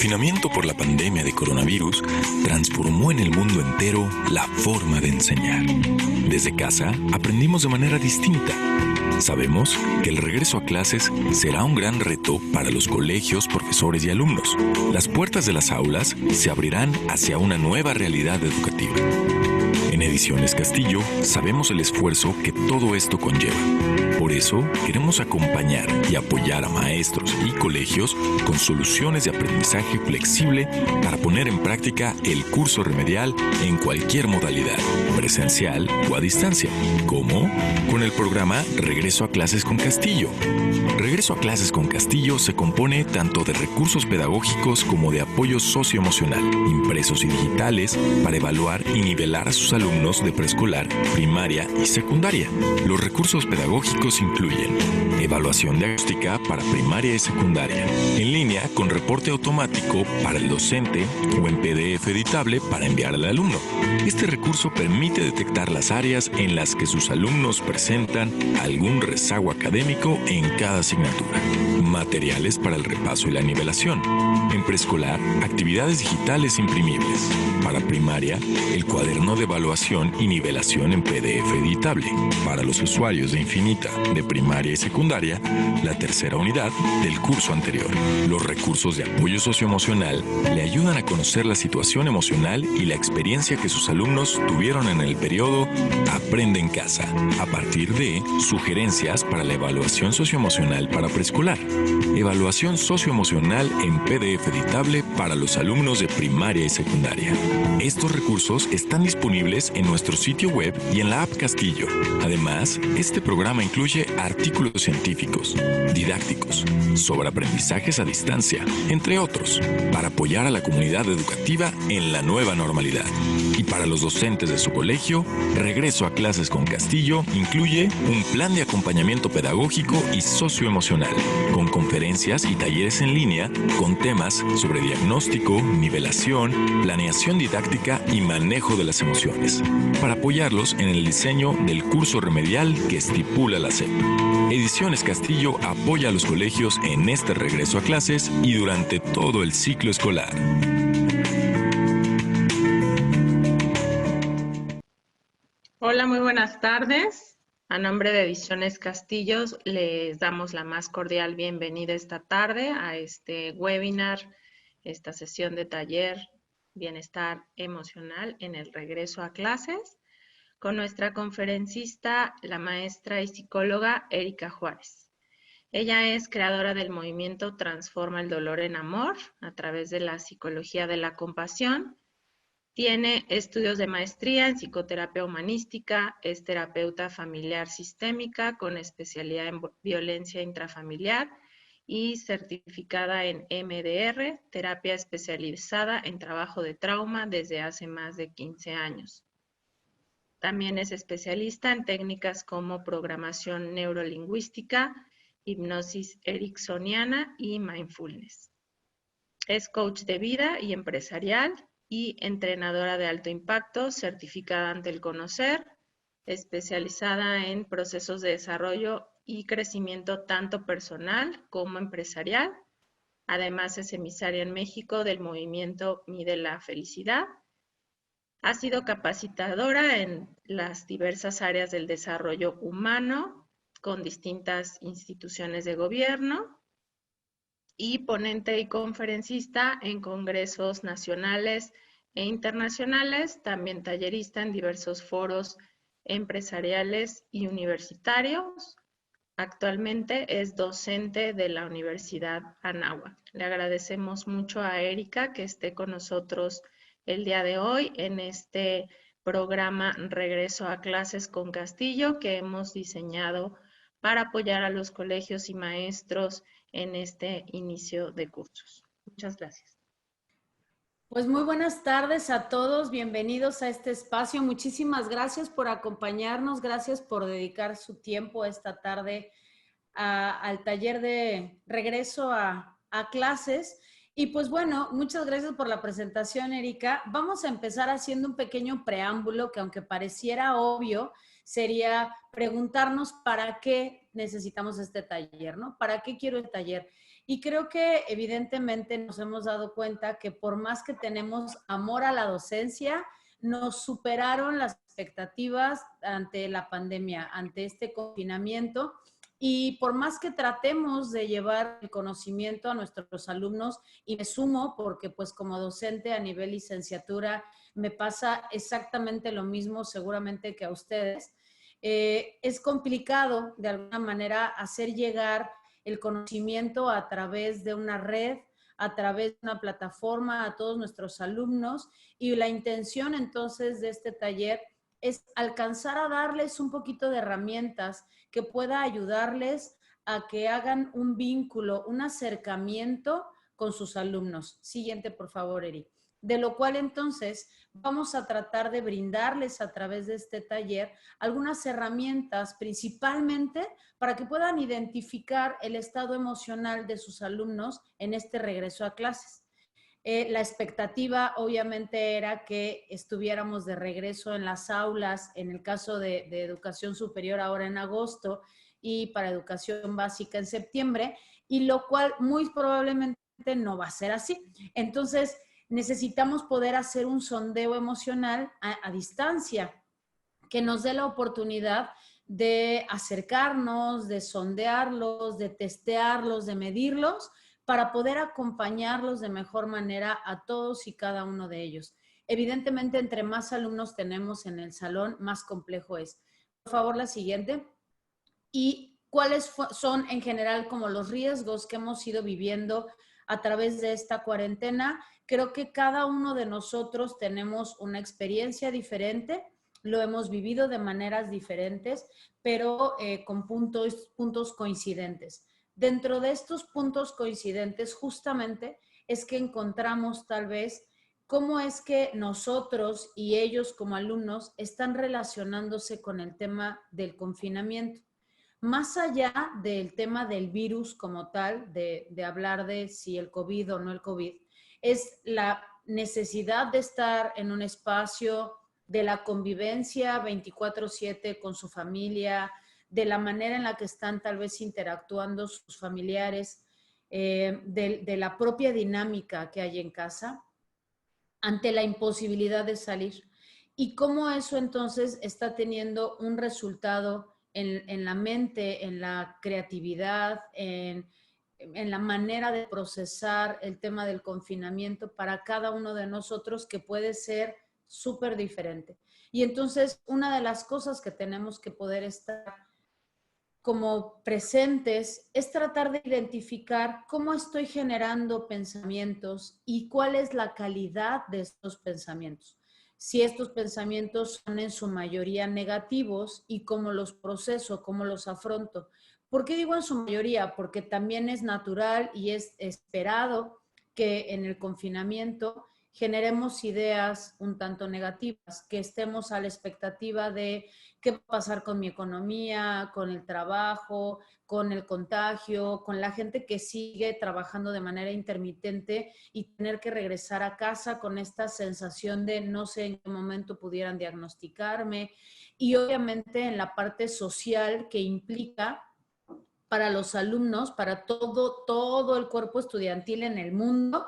confinamiento por la pandemia de coronavirus transformó en el mundo entero la forma de enseñar. Desde casa aprendimos de manera distinta. Sabemos que el regreso a clases será un gran reto para los colegios, profesores y alumnos. Las puertas de las aulas se abrirán hacia una nueva realidad educativa. En Ediciones Castillo sabemos el esfuerzo que todo esto conlleva. Por eso queremos acompañar y apoyar a maestros y colegios con soluciones de aprendizaje flexible para poner en práctica el curso remedial en cualquier modalidad, presencial o a distancia, como con el programa Regreso a Clases con Castillo. Regreso a Clases con Castillo se compone tanto de recursos pedagógicos como de apoyo socioemocional, impresos y digitales, para evaluar y nivelar a sus alumnos de preescolar, primaria y secundaria. Los recursos pedagógicos incluyen evaluación diagnóstica para primaria y secundaria, en línea con reporte automático para el docente o en PDF editable para enviar al alumno. Este recurso permite detectar las áreas en las que sus alumnos presentan algún rezago académico en cada asignatura. Materiales para el repaso y la nivelación. En preescolar, actividades digitales imprimibles. Para primaria, el cuaderno de evaluación y nivelación en PDF editable. Para los usuarios de Infinita, de primaria y secundaria, la tercera unidad del curso anterior. Los recursos de apoyo socioemocional le ayudan a conocer la situación emocional y la experiencia que sus alumnos tuvieron en el periodo Aprende en Casa, a partir de sugerencias para la evaluación socioemocional para preescolar. Evaluación socioemocional en PDF editable para los alumnos de primaria y secundaria. Estos recursos están disponibles en nuestro sitio web y en la app Castillo. Además, este programa incluye artículos científicos, didácticos, sobre aprendizajes a distancia, entre otros, para apoyar a la comunidad educativa en la nueva normalidad. Y para los docentes de su colegio, Regreso a Clases con Castillo incluye un plan de acompañamiento pedagógico y socioemocional, con conferencias y talleres en línea con temas sobre diagnóstico, nivelación, planeación didáctica y manejo de las emociones, para apoyarlos en el diseño del curso remedial que estipula la SEP. Ediciones Castillo apoya a los colegios en este regreso a clases y durante todo el ciclo escolar. Hola, muy buenas tardes. A nombre de Ediciones Castillos les damos la más cordial bienvenida esta tarde a este webinar, esta sesión de taller Bienestar Emocional en el regreso a clases, con nuestra conferencista, la maestra y psicóloga Erika Juárez. Ella es creadora del movimiento Transforma el Dolor en Amor a través de la psicología de la compasión. Tiene estudios de maestría en psicoterapia humanística, es terapeuta familiar sistémica con especialidad en violencia intrafamiliar y certificada en MDR, terapia especializada en trabajo de trauma desde hace más de 15 años. También es especialista en técnicas como programación neurolingüística, hipnosis ericksoniana y mindfulness. Es coach de vida y empresarial y entrenadora de alto impacto, certificada ante el Conocer, especializada en procesos de desarrollo y crecimiento tanto personal como empresarial. Además es emisaria en México del movimiento Mide la Felicidad. Ha sido capacitadora en las diversas áreas del desarrollo humano con distintas instituciones de gobierno y ponente y conferencista en congresos nacionales e internacionales, también tallerista en diversos foros empresariales y universitarios. Actualmente es docente de la Universidad Anáhuac. Le agradecemos mucho a Erika que esté con nosotros el día de hoy en este programa Regreso a Clases con Castillo que hemos diseñado para apoyar a los colegios y maestros en este inicio de cursos. Muchas gracias. Pues muy buenas tardes a todos, bienvenidos a este espacio. Muchísimas gracias por acompañarnos, gracias por dedicar su tiempo esta tarde al taller de regreso a clases. Y pues bueno, muchas gracias por la presentación, Erika. Vamos a empezar haciendo un pequeño preámbulo que aunque pareciera obvio, sería preguntarnos para qué necesitamos este taller, ¿no? ¿Para qué quiero el taller? Y creo que evidentemente nos hemos dado cuenta que por más que tenemos amor a la docencia, nos superaron las expectativas ante la pandemia, ante este confinamiento. Y por más que tratemos de llevar el conocimiento a nuestros alumnos, y me sumo porque pues como docente a nivel licenciatura me pasa exactamente lo mismo seguramente que a ustedes, es complicado de alguna manera hacer llegar el conocimiento a través de una red, a través de una plataforma a todos nuestros alumnos, y la intención entonces de este taller es alcanzar a darles un poquito de herramientas que pueda ayudarles a que hagan un vínculo, un acercamiento con sus alumnos. Siguiente, por favor, Eri. De lo cual entonces vamos a tratar de brindarles a través de este taller algunas herramientas, principalmente para que puedan identificar el estado emocional de sus alumnos en este regreso a clases. La expectativa obviamente era que estuviéramos de regreso en las aulas, en el caso de educación superior ahora en agosto y para educación básica en septiembre, y lo cual muy probablemente no va a ser así. Entonces, necesitamos poder hacer un sondeo emocional a distancia que nos dé la oportunidad de acercarnos, de sondearlos, de testearlos, de medirlos, para poder acompañarlos de mejor manera a todos y cada uno de ellos. Evidentemente, entre más alumnos tenemos en el salón, más complejo es. Por favor, la siguiente. ¿Y cuáles son en general como los riesgos que hemos ido viviendo a través de esta cuarentena? Creo que cada uno de nosotros tenemos una experiencia diferente, lo hemos vivido de maneras diferentes, pero con puntos coincidentes. Dentro de estos puntos coincidentes, justamente, es que encontramos tal vez cómo es que nosotros y ellos como alumnos están relacionándose con el tema del confinamiento. Más allá del tema del virus como tal, de hablar de si el COVID o no el COVID, es la necesidad de estar en un espacio, de la convivencia 24/7 con su familia, de la manera en la que están tal vez interactuando sus familiares, de la propia dinámica que hay en casa, ante la imposibilidad de salir. Y cómo eso entonces está teniendo un resultado en la mente, en la creatividad, en la manera de procesar el tema del confinamiento para cada uno de nosotros, que puede ser súper diferente. Y entonces una de las cosas que tenemos que poder estar como presentes es tratar de identificar cómo estoy generando pensamientos y cuál es la calidad de estos pensamientos. Si estos pensamientos son en su mayoría negativos y cómo los proceso, cómo los afronto. ¿Por qué digo en su mayoría? Porque también es natural y es esperado que en el confinamiento generemos ideas un tanto negativas, que estemos a la expectativa de qué va a pasar con mi economía, con el trabajo, con el contagio, con la gente que sigue trabajando de manera intermitente y tener que regresar a casa con esta sensación de no sé en qué momento pudieran diagnosticarme. Y obviamente en la parte social que implica para los alumnos, para todo el cuerpo estudiantil en el mundo,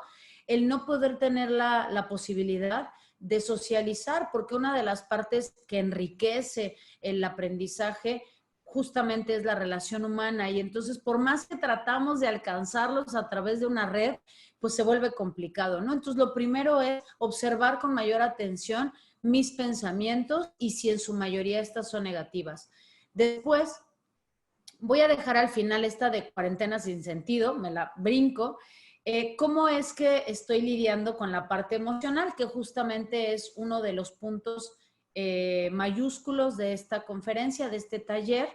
el no poder tener la posibilidad de socializar, porque una de las partes que enriquece el aprendizaje justamente es la relación humana, y entonces por más que tratamos de alcanzarlos a través de una red, pues se vuelve complicado, ¿no? Entonces lo primero es observar con mayor atención mis pensamientos y si en su mayoría estas son negativas. Después, voy a dejar al final esta de cuarentena sin sentido, me la brinco. ¿Cómo es que estoy lidiando con la parte emocional? Que justamente es uno de los puntos mayúsculos de esta conferencia, de este taller.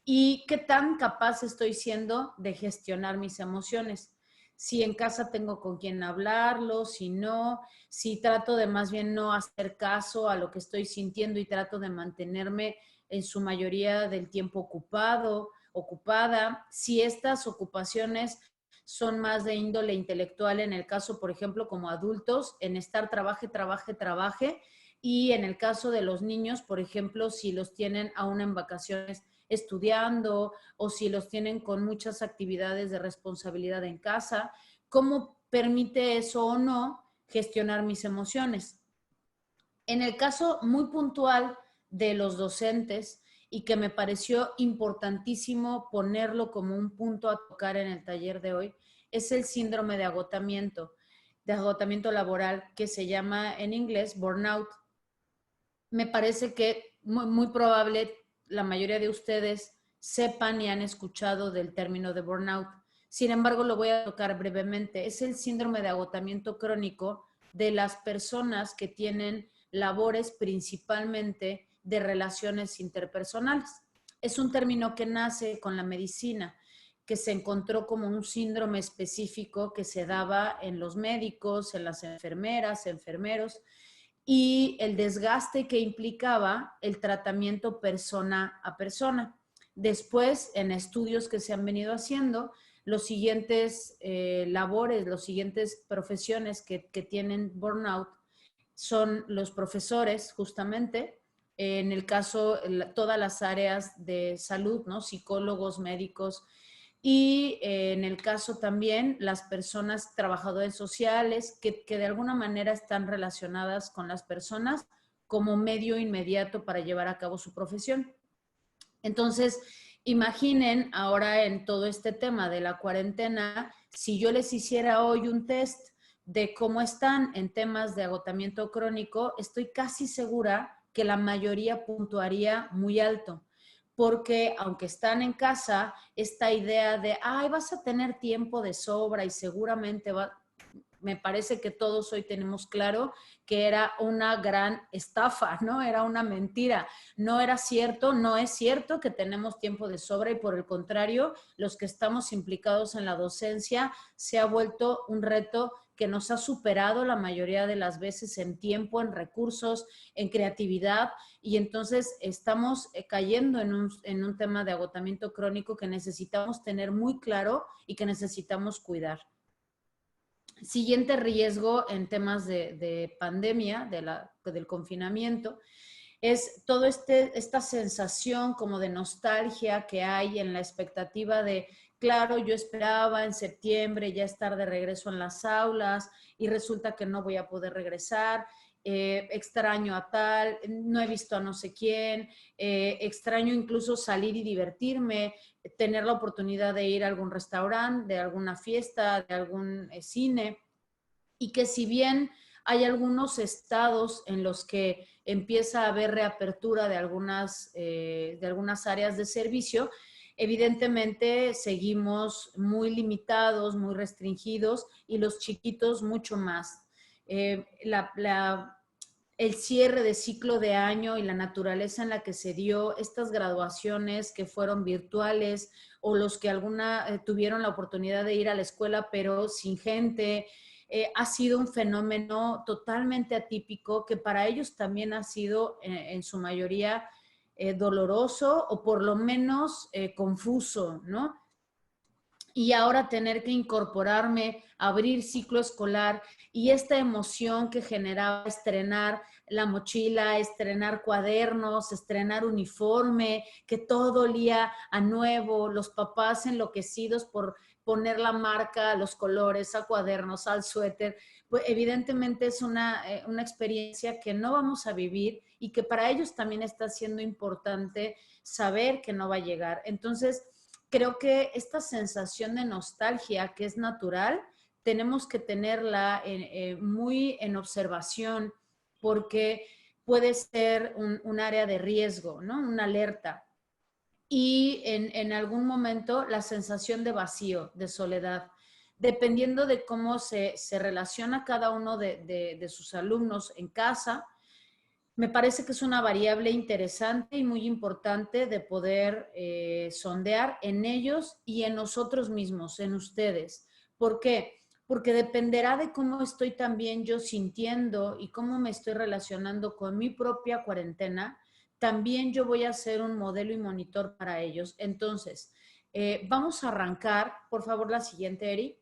¿Y qué tan capaz estoy siendo de gestionar mis emociones? Si en casa tengo con quién hablarlo, si no, si trato de más bien no hacer caso a lo que estoy sintiendo y trato de mantenerme en su mayoría del tiempo ocupada, si estas ocupaciones son más de índole intelectual, en el caso, por ejemplo, como adultos, en estar trabaje, y en el caso de los niños, por ejemplo, si los tienen aún en vacaciones estudiando o si los tienen con muchas actividades de responsabilidad en casa, cómo permite eso o no gestionar mis emociones. En el caso muy puntual de los docentes, y que me pareció importantísimo ponerlo como un punto a tocar en el taller de hoy, es el síndrome de agotamiento laboral, que se llama en inglés burnout. Me parece que muy probable la mayoría de ustedes sepan y han escuchado del término de burnout. Sin embargo, lo voy a tocar brevemente. Es el síndrome de agotamiento crónico de las personas que tienen labores principalmente de relaciones interpersonales. Es un término que nace con la medicina, que se encontró como un síndrome específico que se daba en los médicos, en las enfermeras, enfermeros, y el desgaste que implicaba el tratamiento persona a persona. Después, en estudios que se han venido haciendo, los siguientes labores, las siguientes profesiones que tienen burnout son los profesores, justamente, en el caso, todas las áreas de salud, ¿no? Psicólogos, médicos, y en el caso también las personas, trabajadores sociales, que de alguna manera están relacionadas con las personas como medio inmediato para llevar a cabo su profesión. Entonces, imaginen ahora en todo este tema de la cuarentena, si yo les hiciera hoy un test de cómo están en temas de agotamiento crónico, estoy casi segura que la mayoría puntuaría muy alto, porque aunque están en casa, esta idea de, ay, vas a tener tiempo de sobra y seguramente me parece que todos hoy tenemos claro que era una gran estafa, ¿no? Era una mentira. No era cierto, no es cierto que tenemos tiempo de sobra, y por el contrario, los que estamos implicados en la docencia, se ha vuelto un reto que nos ha superado la mayoría de las veces en tiempo, en recursos, en creatividad, y entonces estamos cayendo en un tema de agotamiento crónico que necesitamos tener muy claro y que necesitamos cuidar. Siguiente riesgo en temas de pandemia, del confinamiento, es toda esta sensación como de nostalgia que hay en la expectativa de, claro, yo esperaba en septiembre ya estar de regreso en las aulas y resulta que no voy a poder regresar, extraño a tal, no he visto a no sé quién, extraño incluso salir y divertirme, tener la oportunidad de ir a algún restaurante, de alguna fiesta, de algún cine, y que si bien hay algunos estados en los que empieza a haber reapertura de algunas áreas de servicio, evidentemente seguimos muy limitados, muy restringidos, y los chiquitos mucho más. El cierre de ciclo de año y la naturaleza en la que se dio, estas graduaciones que fueron virtuales, o los que tuvieron la oportunidad de ir a la escuela pero sin gente, ha sido un fenómeno totalmente atípico que para ellos también ha sido en su mayoría doloroso, o por lo menos confuso, ¿no? Y ahora tener que incorporarme, abrir ciclo escolar, y esta emoción que generaba estrenar la mochila, estrenar cuadernos, estrenar uniforme, que todo olía a nuevo, los papás enloquecidos por poner la marca, los colores, a cuadernos, al suéter, pues evidentemente es una experiencia que no vamos a vivir, y que para ellos también está siendo importante saber que no va a llegar. Entonces, creo que esta sensación de nostalgia, que es natural, tenemos que tenerla muy en observación, porque puede ser un área de riesgo, ¿no? Una alerta. Y en algún momento la sensación de vacío, de soledad, dependiendo de cómo se relaciona cada uno de sus alumnos en casa. Me parece que es una variable interesante y muy importante de poder sondear en ellos y en nosotros mismos, en ustedes. ¿Por qué? Porque dependerá de cómo estoy también yo sintiendo y cómo me estoy relacionando con mi propia cuarentena. También yo voy a ser un modelo y monitor para ellos. Entonces, vamos a arrancar, por favor, la siguiente, Eri,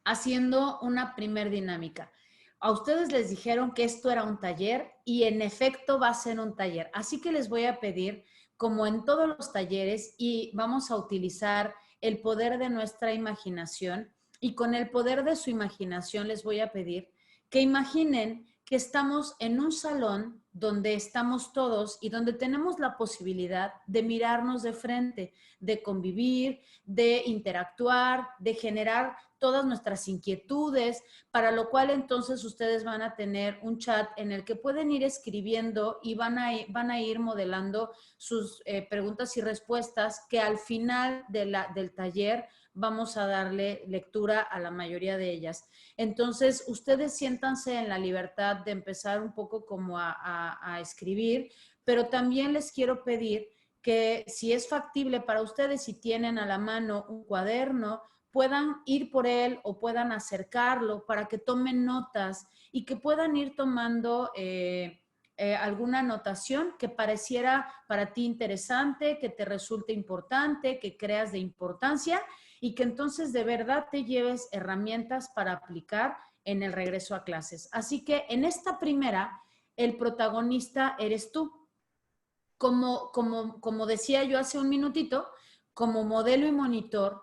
haciendo una primer dinámica. A ustedes les dijeron que esto era un taller, y en efecto va a ser un taller. Así que les voy a pedir, como en todos los talleres, y vamos a utilizar el poder de nuestra imaginación. Y con el poder de su imaginación les voy a pedir que imaginen que estamos en un salón donde estamos todos y donde tenemos la posibilidad de mirarnos de frente, de convivir, de interactuar, de generar todas nuestras inquietudes, para lo cual entonces ustedes van a tener un chat en el que pueden ir escribiendo y van a ir modelando sus preguntas y respuestas, que al final del taller vamos a darle lectura a la mayoría de ellas. Entonces, ustedes siéntanse en la libertad de empezar un poco como a escribir, pero también les quiero pedir que si es factible para ustedes, si tienen a la mano un cuaderno, puedan ir por él o puedan acercarlo para que tomen notas y que puedan ir tomando alguna anotación que pareciera para ti interesante, que te resulte importante, que creas de importancia, y que entonces de verdad te lleves herramientas para aplicar en el regreso a clases. Así que en esta primera, el protagonista eres tú. Como decía yo hace un minutito, como modelo y monitor,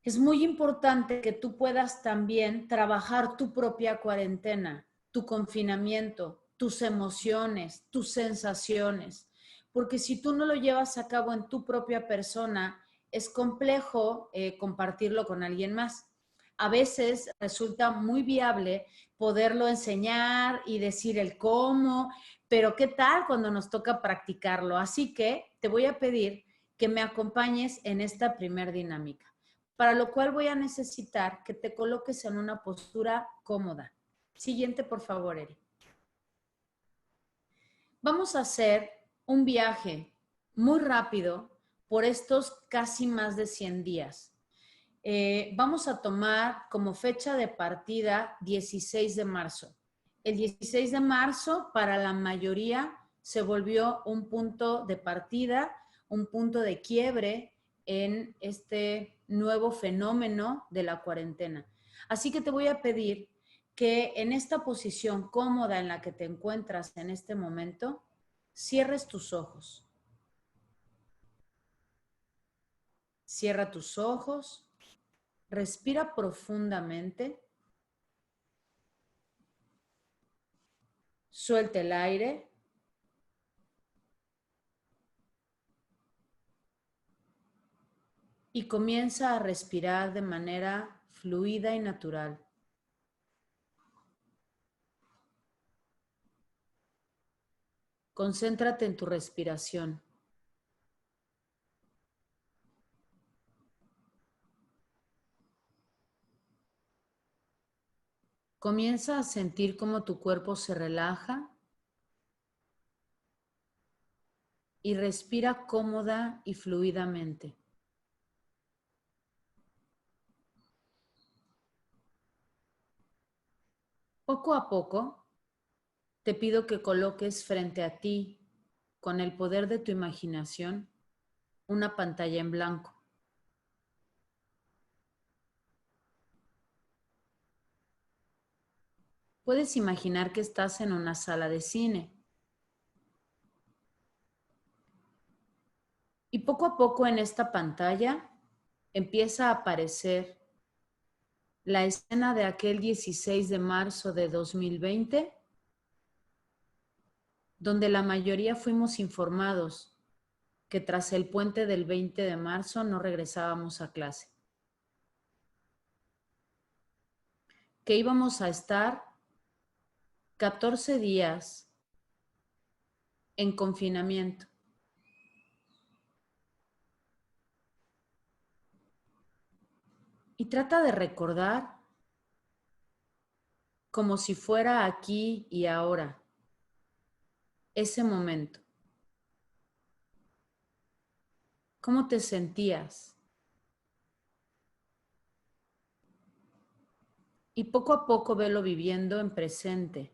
es muy importante que tú puedas también trabajar tu propia cuarentena, tu confinamiento, tus emociones, tus sensaciones, porque si tú no lo llevas a cabo en tu propia persona, es complejo compartirlo con alguien más. A veces resulta muy viable poderlo enseñar y decir el cómo, pero ¿qué tal cuando nos toca practicarlo? Así que te voy a pedir que me acompañes en esta primer dinámica, para lo cual voy a necesitar que te coloques en una postura cómoda. Siguiente, por favor, Eri. Vamos a hacer un viaje muy rápido por estos casi más de 100 días. Vamos a tomar como fecha de partida 16 de marzo. El 16 de marzo para la mayoría se volvió un punto de partida, un punto de quiebre en este nuevo fenómeno de la cuarentena. Así que te voy a pedir que en esta posición cómoda en la que te encuentras en este momento, cierres tus ojos. Cierra tus ojos, respira profundamente, suelta el aire y comienza a respirar de manera fluida y natural. Concéntrate en tu respiración. Comienza a sentir cómo tu cuerpo se relaja y respira cómoda y fluidamente. Poco a poco, te pido que coloques frente a ti, con el poder de tu imaginación, una pantalla en blanco. Puedes imaginar que estás en una sala de cine. Y poco a poco en esta pantalla empieza a aparecer la escena de aquel 16 de marzo de 2020, donde la mayoría fuimos informados que tras el puente del 20 de marzo no regresábamos a clase. Que íbamos a estar 14 días en confinamiento. Y trata de recordar como si fuera aquí y ahora, ese momento. ¿Cómo te sentías? Y poco a poco velo viviendo en presente.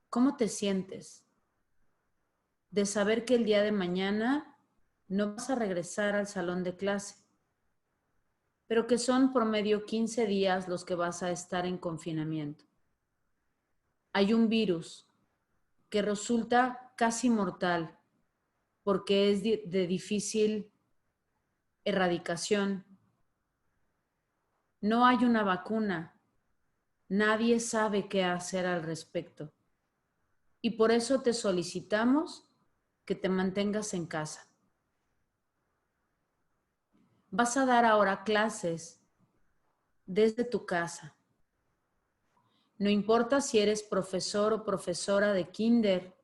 ¿Cómo te sientes de saber que el día de mañana no vas a regresar al salón de clase, pero que son promedio 15 días los que vas a estar en confinamiento? Hay un virus que resulta casi mortal porque es de difícil erradicación. No hay una vacuna. Nadie sabe qué hacer al respecto. Y por eso te solicitamos que te mantengas en casa. Vas a dar ahora clases desde tu casa. No importa si eres profesor o profesora de kinder,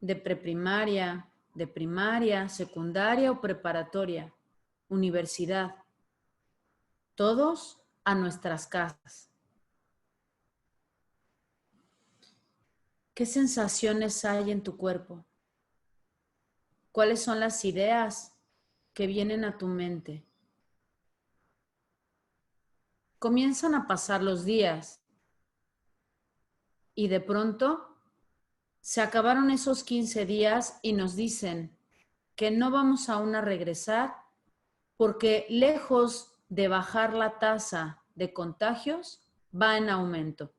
de preprimaria, de primaria, secundaria o preparatoria, universidad. Todos a nuestras casas. ¿Qué sensaciones hay en tu cuerpo? ¿Cuáles son las ideas que vienen a tu mente? Comienzan a pasar los días y de pronto se acabaron esos 15 días y nos dicen que no vamos aún a regresar porque lejos de bajar la tasa de contagios, va en aumento.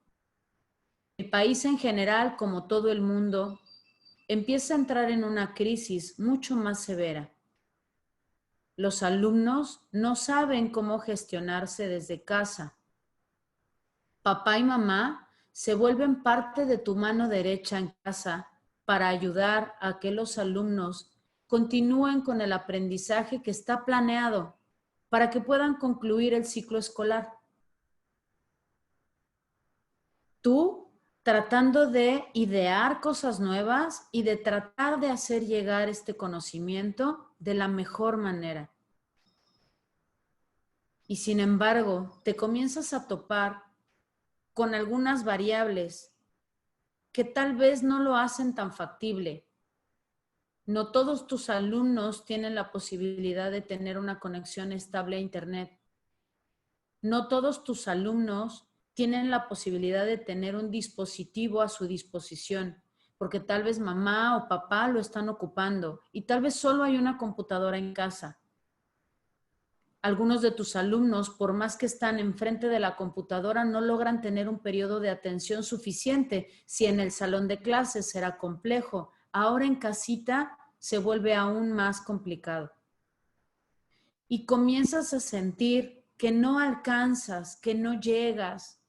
El país en general, como todo el mundo, empieza a entrar en una crisis mucho más severa. Los alumnos no saben cómo gestionarse desde casa. Papá y mamá se vuelven parte de tu mano derecha en casa para ayudar a que los alumnos continúen con el aprendizaje que está planeado para que puedan concluir el ciclo escolar. Tú tratando de idear cosas nuevas y de tratar de hacer llegar este conocimiento de la mejor manera. Y sin embargo, te comienzas a topar con algunas variables que tal vez no lo hacen tan factible. No todos tus alumnos tienen la posibilidad de tener una conexión estable a Internet. No todos tus alumnos tienen la posibilidad de tener un dispositivo a su disposición, porque tal vez mamá o papá lo están ocupando y tal vez solo hay una computadora en casa. Algunos de tus alumnos, por más que están enfrente de la computadora, no logran tener un periodo de atención suficiente. Si en el salón de clases era complejo, ahora en casita se vuelve aún más complicado. Y comienzas a sentir que no alcanzas, que no llegas.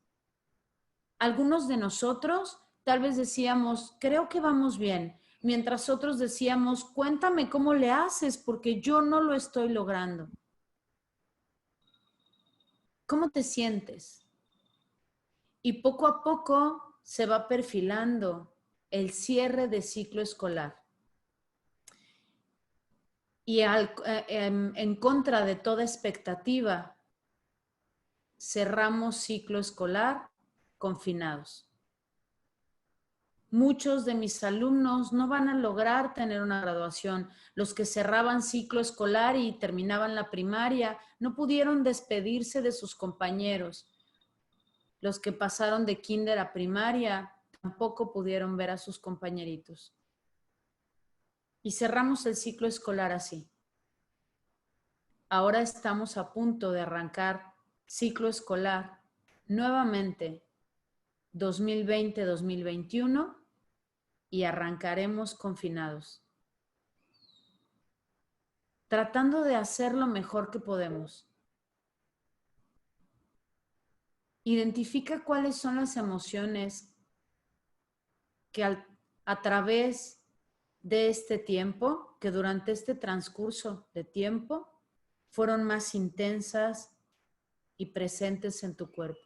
Algunos de nosotros tal vez decíamos, creo que vamos bien, mientras otros decíamos, cuéntame cómo le haces porque yo no lo estoy logrando. ¿Cómo te sientes? Y poco a poco se va perfilando el cierre de ciclo escolar. Y en contra de toda expectativa, cerramos ciclo escolar confinados. Muchos de mis alumnos no van a lograr tener una graduación. Los que cerraban ciclo escolar y terminaban la primaria no pudieron despedirse de sus compañeros. Los que pasaron de kinder a primaria tampoco pudieron ver a sus compañeritos. Y cerramos el ciclo escolar así. Ahora estamos a punto de arrancar ciclo escolar nuevamente 2020-2021 y arrancaremos confinados, tratando de hacer lo mejor que podemos. Identifica cuáles son las emociones que a través de este tiempo, que durante este transcurso de tiempo, fueron más intensas y presentes en tu cuerpo.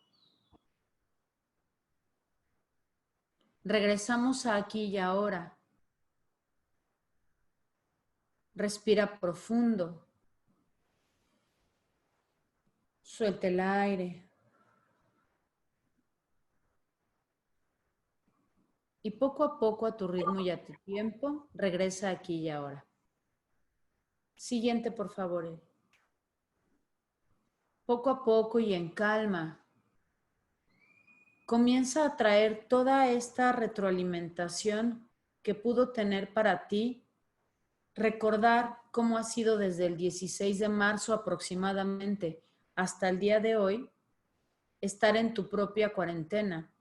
Regresamos a aquí y ahora. Respira profundo. Suelta el aire. Y poco a poco, a tu ritmo y a tu tiempo, regresa aquí y ahora. Siguiente, por favor. Poco a poco y en calma, comienza a traer toda esta retroalimentación que pudo tener para ti. Recordar cómo ha sido desde el 16 de marzo aproximadamente hasta el día de hoy, estar en tu propia cuarentena.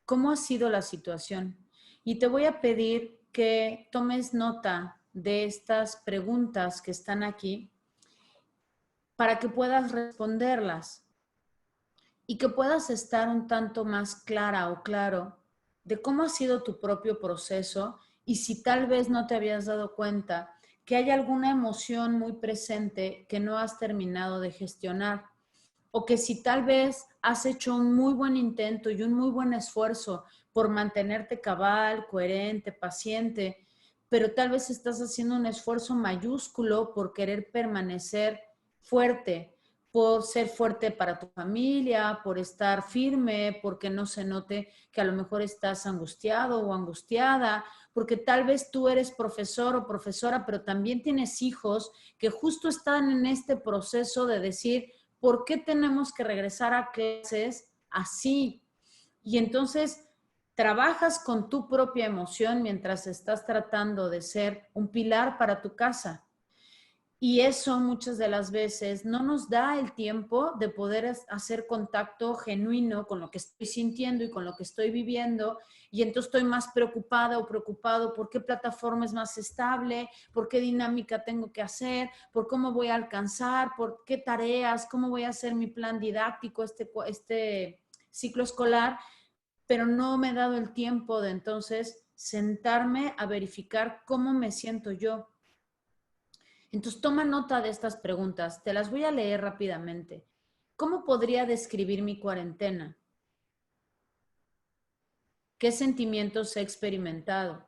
¿Cómo ha sido la situación? Y te voy a pedir que tomes nota de estas preguntas que están aquí para que puedas responderlas y que puedas estar un tanto más clara o claro de cómo ha sido tu propio proceso y si tal vez no te habías dado cuenta que hay alguna emoción muy presente que no has terminado de gestionar, o que si tal vez has hecho un muy buen intento y un muy buen esfuerzo por mantenerte cabal, coherente, paciente, pero tal vez estás haciendo un esfuerzo mayúsculo por querer permanecer fuerte, por ser fuerte para tu familia, por estar firme, porque no se note que a lo mejor estás angustiado o angustiada, porque tal vez tú eres profesor o profesora, pero también tienes hijos que justo están en este proceso de decir, ¿por qué tenemos que regresar a clases así? Y entonces trabajas con tu propia emoción mientras estás tratando de ser un pilar para tu casa. Y eso muchas de las veces no nos da el tiempo de poder hacer contacto genuino con lo que estoy sintiendo y con lo que estoy viviendo. Y entonces estoy más preocupada o preocupado por qué plataforma es más estable, por qué dinámica tengo que hacer, por cómo voy a alcanzar, por qué tareas, cómo voy a hacer mi plan didáctico este ciclo escolar. Pero no me he dado el tiempo de entonces sentarme a verificar cómo me siento yo. Entonces, toma nota de estas preguntas. Te las voy a leer rápidamente. ¿Cómo podría describir mi cuarentena? ¿Qué sentimientos he experimentado?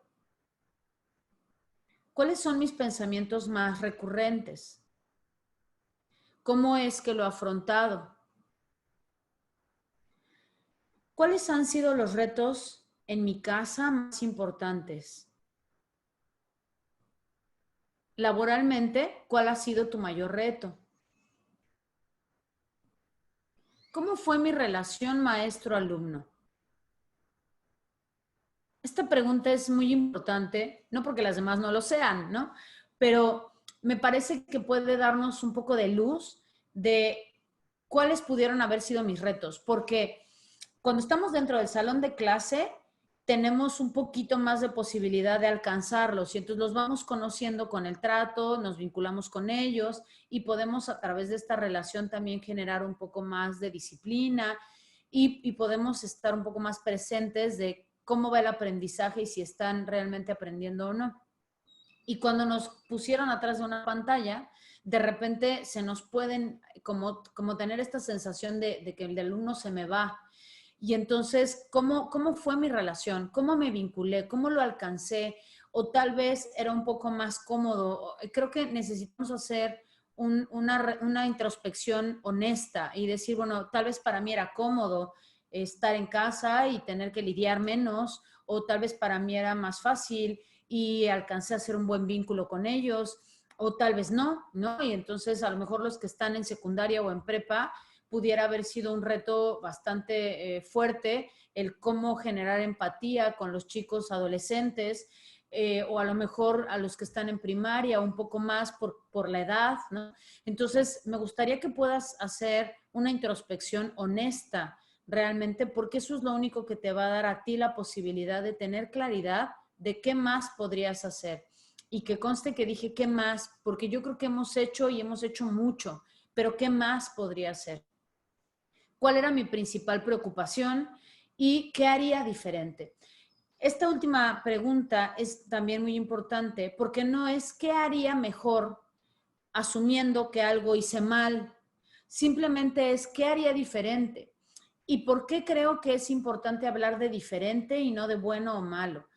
¿Cuáles son mis pensamientos más recurrentes? ¿Cómo es que lo he afrontado? ¿Cuáles han sido los retos en mi casa más importantes? Laboralmente, ¿cuál ha sido tu mayor reto? ¿Cómo fue mi relación maestro-alumno? Esta pregunta es muy importante, no porque las demás no lo sean, ¿no? Pero me parece que puede darnos un poco de luz de cuáles pudieron haber sido mis retos, porque cuando estamos dentro del salón de clase, tenemos un poquito más de posibilidad de alcanzarlos y entonces los vamos conociendo con el trato, nos vinculamos con ellos y podemos a través de esta relación también generar un poco más de disciplina y podemos estar un poco más presentes de cómo va el aprendizaje y si están realmente aprendiendo o no. Y cuando nos pusieron atrás de una pantalla, de repente se nos pueden como tener esta sensación de que el alumno se me va. Y entonces, ¿cómo fue mi relación? ¿Cómo me vinculé? ¿Cómo lo alcancé? O tal vez era un poco más cómodo. Creo que necesitamos hacer una introspección honesta y decir, bueno, tal vez para mí era cómodo estar en casa y tener que lidiar menos, o tal vez para mí era más fácil y alcancé a hacer un buen vínculo con ellos, o tal vez no, ¿no? Y entonces a lo mejor los que están en secundaria o en prepa pudiera haber sido un reto bastante fuerte el cómo generar empatía con los chicos adolescentes, o a lo mejor a los que están en primaria, un poco más por la edad, ¿no? Entonces, me gustaría que puedas hacer una introspección honesta realmente, porque eso es lo único que te va a dar a ti la posibilidad de tener claridad de qué más podrías hacer. Y que conste que dije qué más, porque yo creo que hemos hecho y hemos hecho mucho, pero qué más podría hacer. ¿Cuál era mi principal preocupación y qué haría diferente? Esta última pregunta es también muy importante porque no es qué haría mejor asumiendo que algo hice mal, simplemente es qué haría diferente. ¿Y por qué creo que es importante hablar de diferente y no de bueno o malo?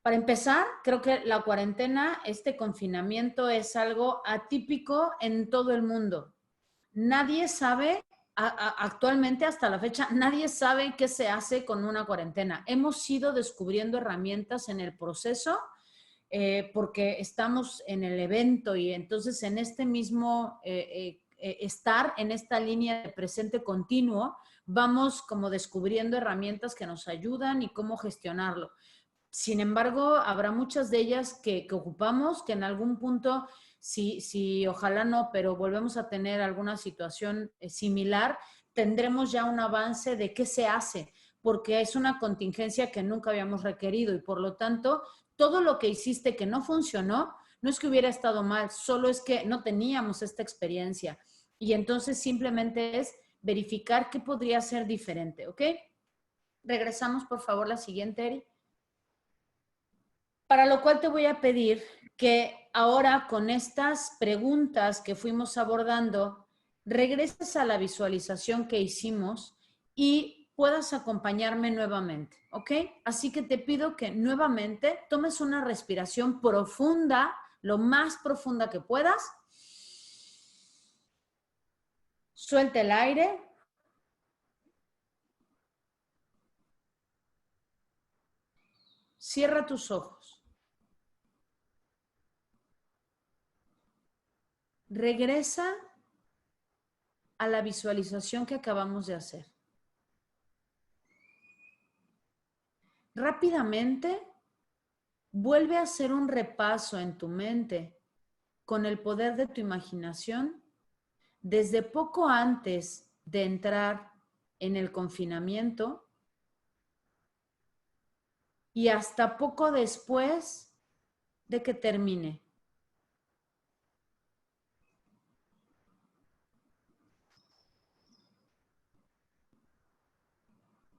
Para empezar, creo que la cuarentena, este confinamiento es algo atípico en todo el mundo. Nadie sabe, actualmente hasta la fecha, nadie sabe qué se hace con una cuarentena. Hemos ido descubriendo herramientas en el proceso porque estamos en el evento y entonces en este mismo estar en esta línea de presente continuo, vamos como descubriendo herramientas que nos ayudan y cómo gestionarlo. Sin embargo, habrá muchas de ellas que ocupamos, que en algún punto, si ojalá no, pero volvemos a tener alguna situación similar, tendremos ya un avance de qué se hace, porque es una contingencia que nunca habíamos requerido y por lo tanto todo lo que hiciste que no funcionó, no es que hubiera estado mal, solo es que no teníamos esta experiencia. Y entonces simplemente es verificar qué podría ser diferente, ¿ok? Regresamos, por favor, la siguiente, Eri. Para lo cual te voy a pedir que ahora con estas preguntas que fuimos abordando, regreses a la visualización que hicimos y puedas acompañarme nuevamente, ¿ok? Así que te pido que nuevamente tomes una respiración profunda, lo más profunda que puedas. Suelta el aire. Cierra tus ojos. Regresa a la visualización que acabamos de hacer. Rápidamente, vuelve a hacer un repaso en tu mente con el poder de tu imaginación desde poco antes de entrar en el confinamiento y hasta poco después de que termine.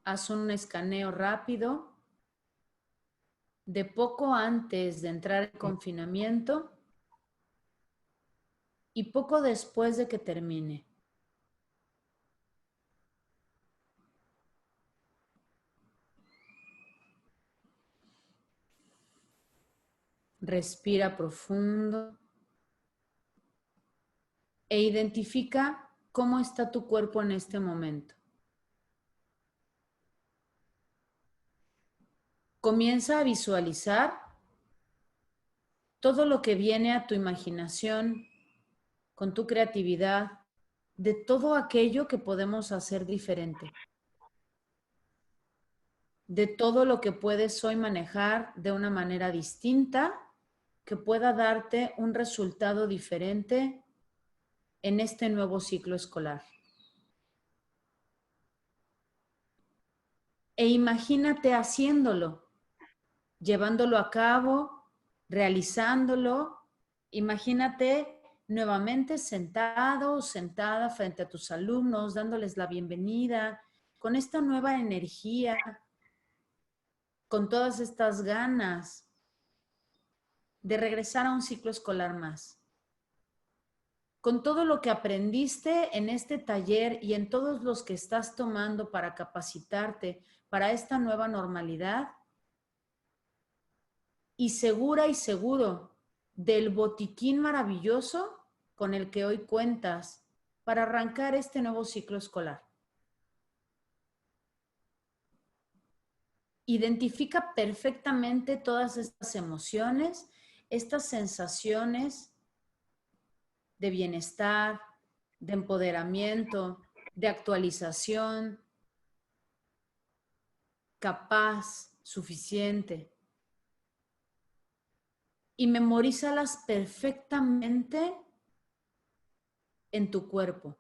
Haz un escaneo rápido de poco antes de entrar en confinamiento y poco después de que termine. Respira profundo e identifica cómo está tu cuerpo en este momento. Comienza a visualizar todo lo que viene a tu imaginación, con tu creatividad, de todo aquello que podemos hacer diferente. De todo lo que puedes hoy manejar de una manera distinta, que pueda darte un resultado diferente en este nuevo ciclo escolar. E imagínate haciéndolo, llevándolo a cabo, realizándolo. Imagínate nuevamente sentado o sentada frente a tus alumnos, dándoles la bienvenida, con esta nueva energía, con todas estas ganas de regresar a un ciclo escolar más. Con todo lo que aprendiste en este taller y en todos los que estás tomando para capacitarte para esta nueva normalidad, y segura y seguro del botiquín maravilloso con el que hoy cuentas para arrancar este nuevo ciclo escolar. Identifica perfectamente todas estas emociones, estas sensaciones de bienestar, de empoderamiento, de actualización, capaz, suficiente. Y memorízalas perfectamente en tu cuerpo.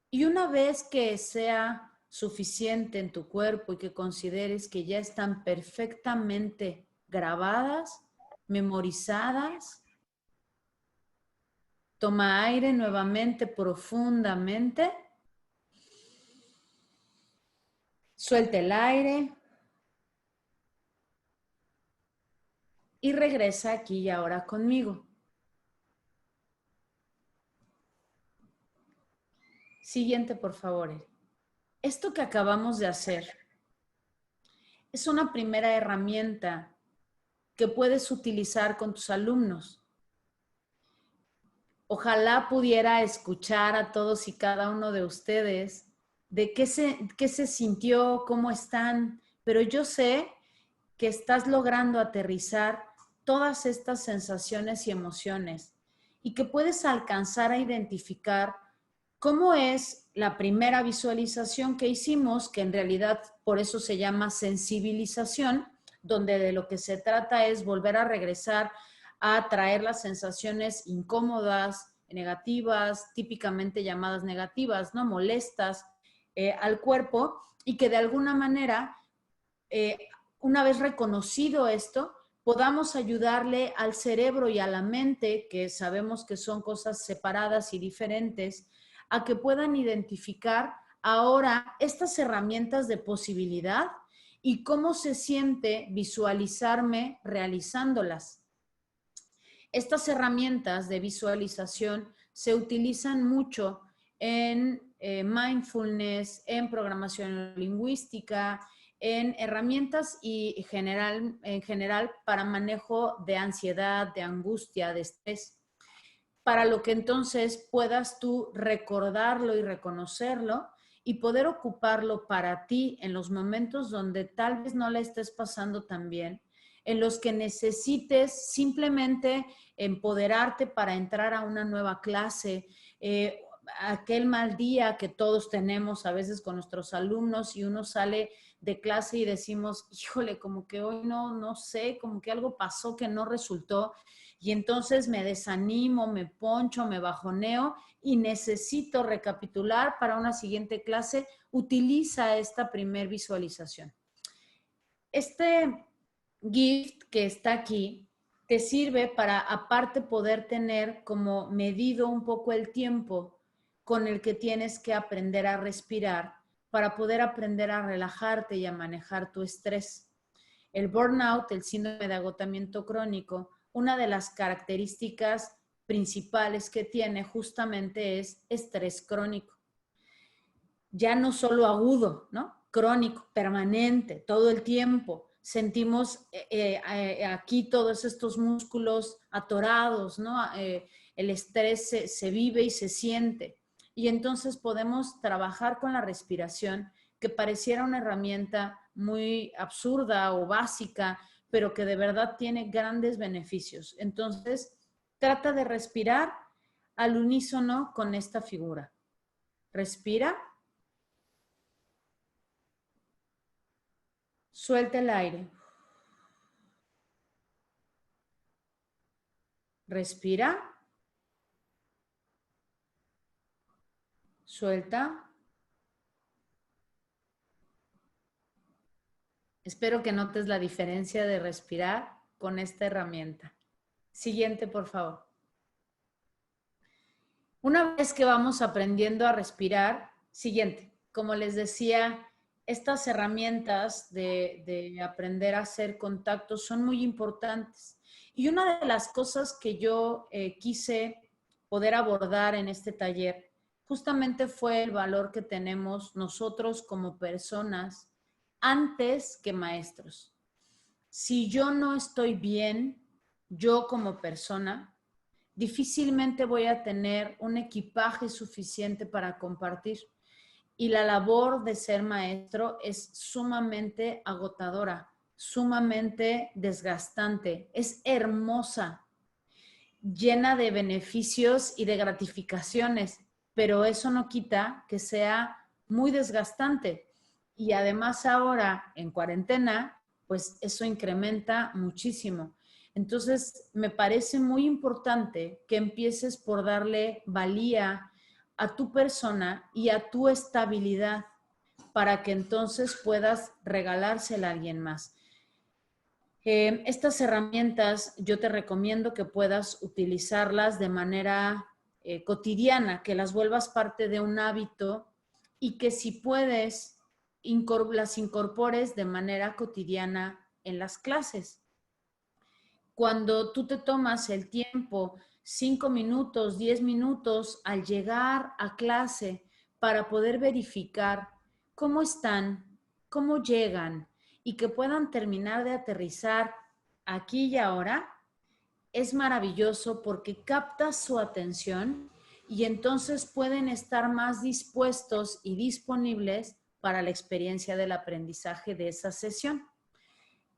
Y una vez que sea suficiente en tu cuerpo y que consideres que ya están perfectamente grabadas, memorizadas, toma aire nuevamente profundamente. Suelta el aire. Y regresa aquí y ahora conmigo. Siguiente, por favor. Esto que acabamos de hacer es una primera herramienta que puedes utilizar con tus alumnos. Ojalá pudiera escuchar a todos y cada uno de ustedes de qué se sintió, cómo están, pero yo sé que estás logrando aterrizar todas estas sensaciones y emociones y que puedes alcanzar a identificar cómo es la primera visualización que hicimos, que en realidad por eso se llama sensibilización, donde de lo que se trata es volver a regresar a traer las sensaciones incómodas, negativas, típicamente llamadas negativas, ¿no? Molestas al cuerpo, y que de alguna manera una vez reconocido esto, podamos ayudarle al cerebro y a la mente, que sabemos que son cosas separadas y diferentes, a que puedan identificar ahora estas herramientas de posibilidad y cómo se siente visualizarme realizándolas. Estas herramientas de visualización se utilizan mucho en mindfulness, en programación lingüística, en herramientas y en general para manejo de ansiedad, de angustia, de estrés, para lo que entonces puedas tú recordarlo y reconocerlo y poder ocuparlo para ti en los momentos donde tal vez no la estés pasando tan bien, en los que necesites simplemente empoderarte para entrar a una nueva clase, aquel mal día que todos tenemos a veces con nuestros alumnos y uno sale de clase y decimos, híjole, como que hoy no sé, como que algo pasó que no resultó y entonces me desanimo, me poncho, me bajoneo y necesito recapitular para una siguiente clase. Utiliza esta primer visualización. Este gift que está aquí te sirve para aparte poder tener como medido un poco el tiempo con el que tienes que aprender a respirar para poder aprender a relajarte y a manejar tu estrés. El burnout, el síndrome de agotamiento crónico, una de las características principales que tiene justamente es estrés crónico. Ya no solo agudo, ¿no? Crónico, permanente, todo el tiempo. Sentimos aquí todos estos músculos atorados, ¿no? El estrés se vive y se siente. Y entonces podemos trabajar con la respiración, que pareciera una herramienta muy absurda o básica, pero que de verdad tiene grandes beneficios. Entonces, trata de respirar al unísono con esta figura. Respira. Suelta el aire. Respira. Suelta. Espero que notes la diferencia de respirar con esta herramienta. Siguiente, por favor. Una vez que vamos aprendiendo a respirar, siguiente, como les decía, estas herramientas de aprender a hacer contactos son muy importantes. Y una de las cosas que yo quise poder abordar en este taller justamente fue el valor que tenemos nosotros como personas antes que maestros. Si yo no estoy bien, yo como persona, difícilmente voy a tener un equipaje suficiente para compartir. Y la labor de ser maestro es sumamente agotadora, sumamente desgastante, es hermosa, llena de beneficios y de gratificaciones, pero eso no quita que sea muy desgastante. Y además ahora en cuarentena, pues eso incrementa muchísimo. Entonces, me parece muy importante que empieces por darle valía a tu persona y a tu estabilidad para que entonces puedas regalársela a alguien más. Estas herramientas yo te recomiendo que puedas utilizarlas de manera cotidiana, que las vuelvas parte de un hábito y que si puedes las incorpores de manera cotidiana en las clases. Cuando tú te tomas el tiempo, 5 minutos, 10 minutos al llegar a clase para poder verificar cómo están, cómo llegan y que puedan terminar de aterrizar aquí y ahora, es maravilloso porque captas su atención y entonces pueden estar más dispuestos y disponibles para la experiencia del aprendizaje de esa sesión.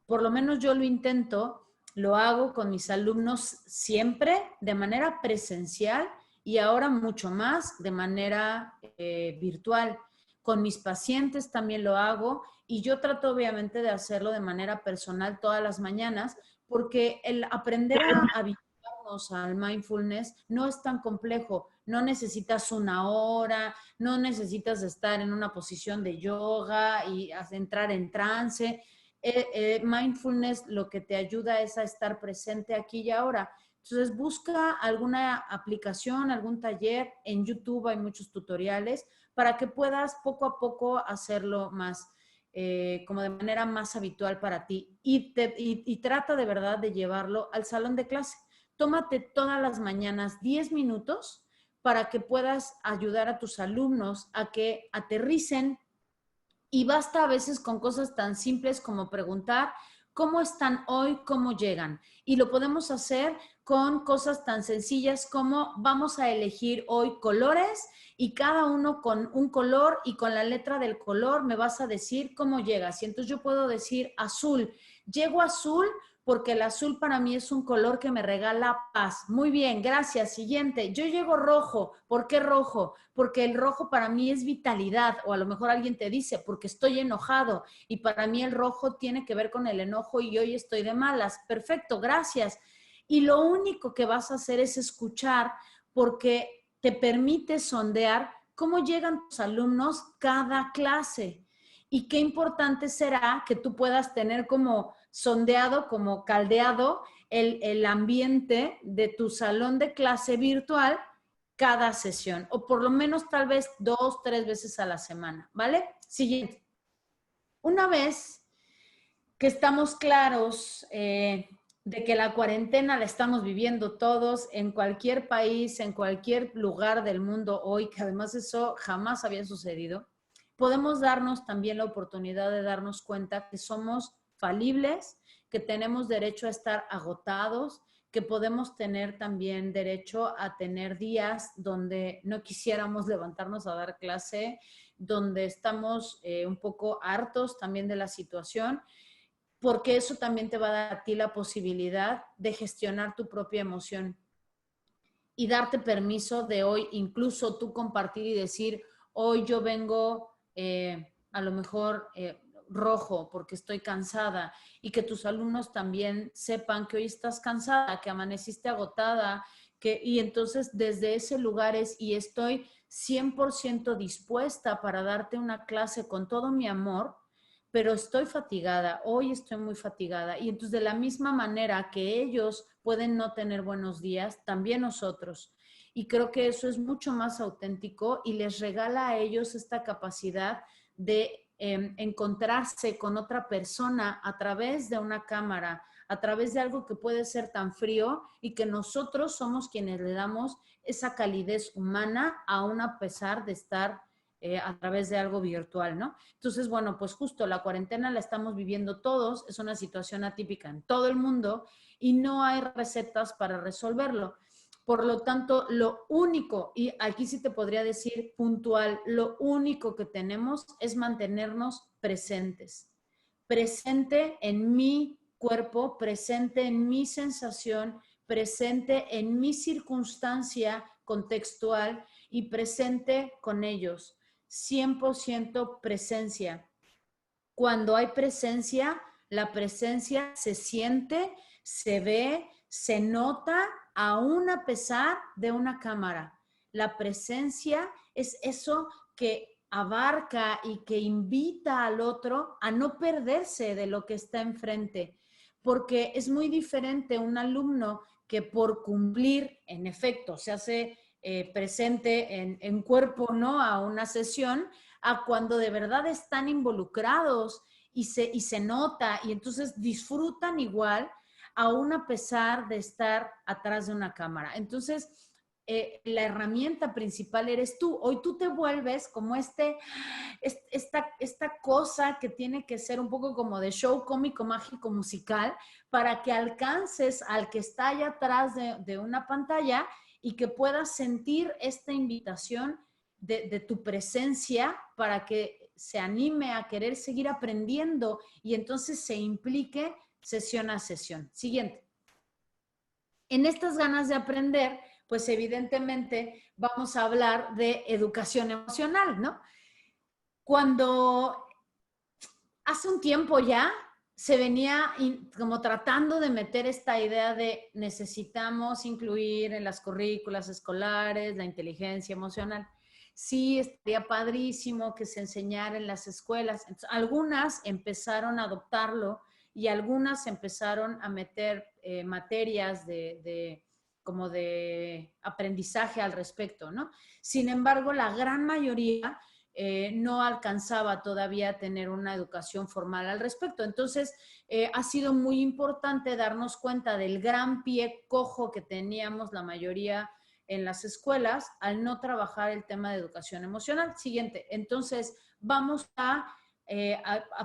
Por lo menos yo lo intento. Lo hago con mis alumnos siempre de manera presencial y ahora mucho más de manera virtual. Con mis pacientes también lo hago y yo trato obviamente de hacerlo de manera personal todas las mañanas porque el aprender a habituarnos al mindfulness no es tan complejo. No necesitas una hora, no necesitas estar en una posición de yoga y entrar en trance. mindfulness lo que te ayuda es a estar presente aquí y ahora. Entonces busca alguna aplicación, algún taller. En YouTube hay muchos tutoriales para que puedas poco a poco hacerlo más, como de manera más habitual para ti. Y trata de verdad de llevarlo al salón de clase. Tómate todas las mañanas 10 minutos para que puedas ayudar a tus alumnos a que aterricen. Y basta a veces con cosas tan simples como preguntar cómo están hoy, cómo llegan. Y lo podemos hacer con cosas tan sencillas como vamos a elegir hoy colores y cada uno con un color y con la letra del color me vas a decir cómo llegas. Y entonces yo puedo decir azul. Llego azul porque el azul para mí es un color que me regala paz. Muy bien, gracias. Siguiente, yo llego rojo. ¿Por qué rojo? Porque el rojo para mí es vitalidad, o a lo mejor alguien te dice, porque estoy enojado, y para mí el rojo tiene que ver con el enojo y hoy estoy de malas. Perfecto, gracias. Y lo único que vas a hacer es escuchar, porque te permite sondear cómo llegan tus alumnos cada clase. Y qué importante será que tú puedas tener como sondeado, como caldeado el ambiente de tu salón de clase virtual cada sesión, o por lo menos tal vez 2, 3 veces a la semana, ¿vale? Siguiente. Una vez que estamos claros de que la cuarentena la estamos viviendo todos en cualquier país, en cualquier lugar del mundo hoy, que además eso jamás había sucedido, podemos darnos también la oportunidad de darnos cuenta que somos falibles, que tenemos derecho a estar agotados, que podemos tener también derecho a tener días donde no quisiéramos levantarnos a dar clase, donde estamos un poco hartos también de la situación, porque eso también te va a dar a ti la posibilidad de gestionar tu propia emoción y darte permiso de hoy incluso tú compartir y decir, hoy yo vengo a lo mejor rojo porque estoy cansada, y que tus alumnos también sepan que hoy estás cansada, que amaneciste agotada, y entonces desde ese lugar y estoy 100% dispuesta para darte una clase con todo mi amor, pero estoy fatigada, hoy estoy muy fatigada. Y entonces de la misma manera que ellos pueden no tener buenos días, también nosotros. Y creo que eso es mucho más auténtico y les regala a ellos esta capacidad de encontrarse con otra persona a través de una cámara, a través de algo que puede ser tan frío, y que nosotros somos quienes le damos esa calidez humana, aún a pesar de estar a través de algo virtual, ¿no? Entonces, bueno, pues justo la cuarentena la estamos viviendo todos, es una situación atípica en todo el mundo y no hay recetas para resolverlo. Por lo tanto, lo único, y aquí sí te podría decir puntual, lo único que tenemos es mantenernos presentes. Presente en mi cuerpo, presente en mi sensación, presente en mi circunstancia contextual y presente con ellos. 100% presencia. Cuando hay presencia, la presencia se siente, se ve, se nota, aún a pesar de una cámara. La presencia es eso que abarca y que invita al otro a no perderse de lo que está enfrente, porque es muy diferente un alumno que por cumplir, en efecto, se hace presente en cuerpo, ¿no?, a una sesión, a cuando de verdad están involucrados y se nota, y entonces disfrutan igual, aún a pesar de estar atrás de una cámara. Entonces, la herramienta principal eres tú. Hoy tú te vuelves como esta cosa que tiene que ser un poco como de show cómico, mágico, musical, para que alcances al que está allá atrás de una pantalla y que puedas sentir esta invitación de tu presencia para que se anime a querer seguir aprendiendo y entonces se implique sesión a sesión. Siguiente. En estas ganas de aprender, pues evidentemente vamos a hablar de educación emocional, ¿no? Cuando hace un tiempo ya se venía como tratando de meter esta idea de necesitamos incluir en las currículas escolares la inteligencia emocional. sí, estaría padrísimo que se enseñara en las escuelas. Entonces, algunas empezaron a adoptarlo y algunas empezaron a meter materias como de aprendizaje al respecto, ¿no? Sin embargo, la gran mayoría no alcanzaba todavía a tener una educación formal al respecto. Entonces, ha sido muy importante darnos cuenta del gran pie cojo que teníamos la mayoría en las escuelas al no trabajar el tema de educación emocional. Siguiente, entonces vamos a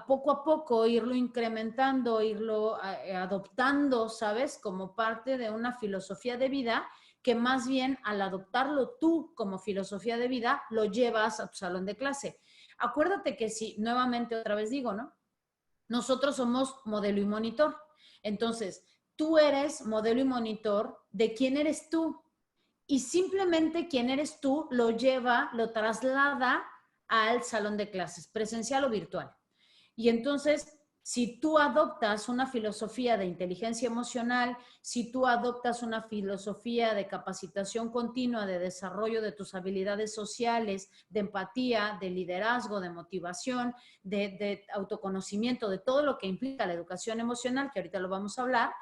poco a poco irlo incrementando, irlo adoptando, ¿sabes? Como parte de una filosofía de vida que más bien al adoptarlo tú como filosofía de vida, lo llevas a tu salón de clase. Acuérdate que si, nuevamente otra vez digo, ¿no? Nosotros somos modelo y monitor. Entonces, tú eres modelo y monitor de quién eres tú. Y simplemente quién eres tú lo lleva, lo traslada al salón de clases, presencial o virtual. Y entonces, si tú adoptas una filosofía de inteligencia emocional, si tú adoptas una filosofía de capacitación continua, de desarrollo de tus habilidades sociales, de empatía, de liderazgo, de motivación, de autoconocimiento, de todo lo que implica la educación emocional, que ahorita lo vamos a hablar,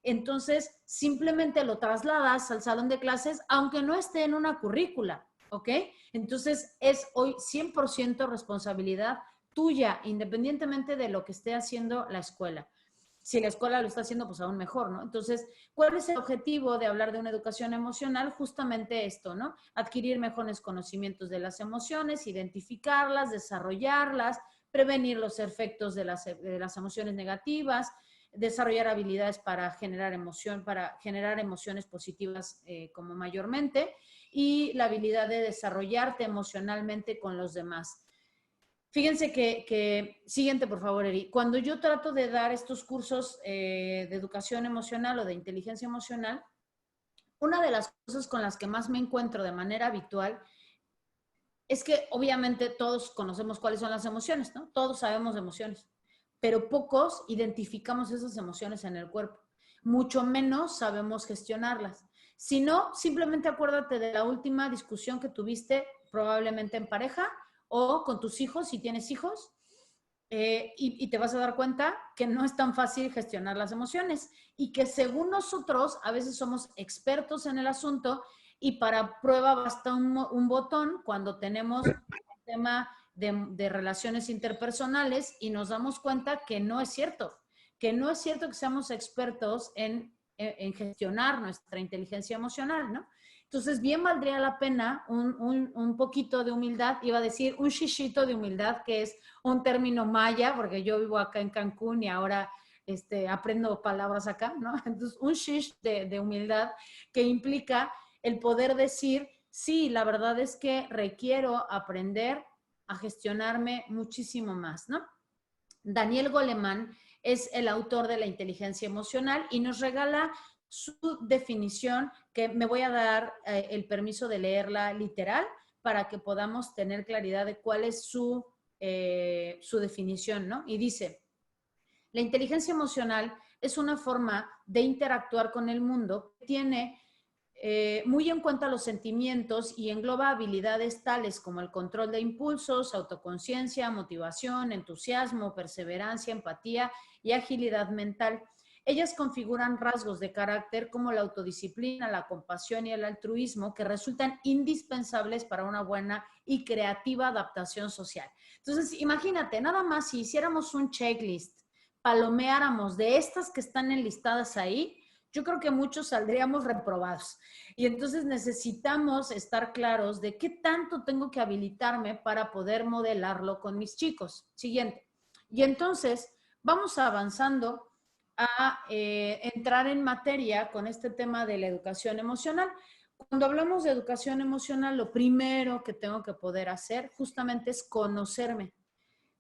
entonces simplemente lo trasladas al salón de clases, aunque no esté en una currícula, ¿ok? Entonces es hoy 100% responsabilidad tuya, independientemente de lo que esté haciendo la escuela. Si la escuela lo está haciendo, pues aún mejor, ¿no? Entonces, ¿cuál es el objetivo de hablar de una educación emocional? Justamente esto, ¿no? Adquirir mejores conocimientos de las emociones, identificarlas, desarrollarlas, prevenir los efectos de las emociones negativas, desarrollar habilidades para generar emociones positivas como mayormente, y la habilidad de desarrollarte emocionalmente con los demás. Fíjense siguiente por favor, Eri, cuando yo trato de dar estos cursos de educación emocional o de inteligencia emocional, una de las cosas con las que más me encuentro de manera habitual es que obviamente todos conocemos cuáles son las emociones, ¿no? Todos sabemos de emociones, pero pocos identificamos esas emociones en el cuerpo. Mucho menos sabemos gestionarlas. Si no, simplemente acuérdate de la última discusión que tuviste, probablemente en pareja o con tus hijos, si tienes hijos, y te vas a dar cuenta que no es tan fácil gestionar las emociones y que según nosotros a veces somos expertos en el asunto y para prueba basta un botón cuando tenemos un tema de relaciones interpersonales y nos damos cuenta que no es cierto, que seamos expertos en gestionar nuestra inteligencia emocional, ¿no? Entonces, bien valdría la pena un poquito de humildad, iba a decir un shishito de humildad, que es un término maya, porque yo vivo acá en Cancún y ahora aprendo palabras acá, ¿no? Entonces, un shish de humildad que implica el poder decir, sí, la verdad es que requiero aprender a gestionarme muchísimo más, ¿no? Daniel Goleman es el autor de la inteligencia emocional y nos regala su definición, que me voy a dar el permiso de leerla literal para que podamos tener claridad de cuál es su definición, ¿no? Y dice, la inteligencia emocional es una forma de interactuar con el mundo que tiene muy en cuenta los sentimientos y engloba habilidades tales como el control de impulsos, autoconciencia, motivación, entusiasmo, perseverancia, empatía y agilidad mental. Ellas configuran rasgos de carácter como la autodisciplina, la compasión y el altruismo que resultan indispensables para una buena y creativa adaptación social. Entonces, imagínate, nada más si hiciéramos un checklist, palomeáramos de estas que están enlistadas ahí, yo creo que muchos saldríamos reprobados. Y entonces necesitamos estar claros de qué tanto tengo que habilitarme para poder modelarlo con mis chicos. Siguiente. Y entonces vamos avanzando a entrar en materia con este tema de la educación emocional. Cuando hablamos de educación emocional, lo primero que tengo que poder hacer justamente es conocerme.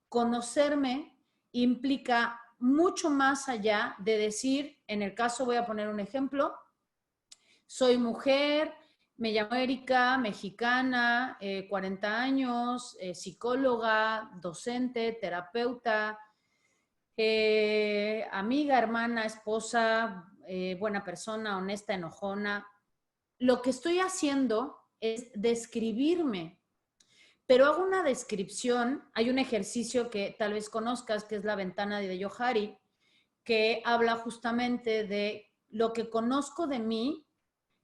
Conocerme implica mucho más allá de decir, en el caso voy a poner un ejemplo, soy mujer, me llamo Erika, mexicana, 40 años, psicóloga, docente, terapeuta, amiga, hermana, esposa, buena persona, honesta, enojona. Lo que estoy haciendo es describirme. pero hago una descripción. Hay un ejercicio que tal vez conozcas, que es la ventana de Johari, que habla justamente de lo que conozco de mí,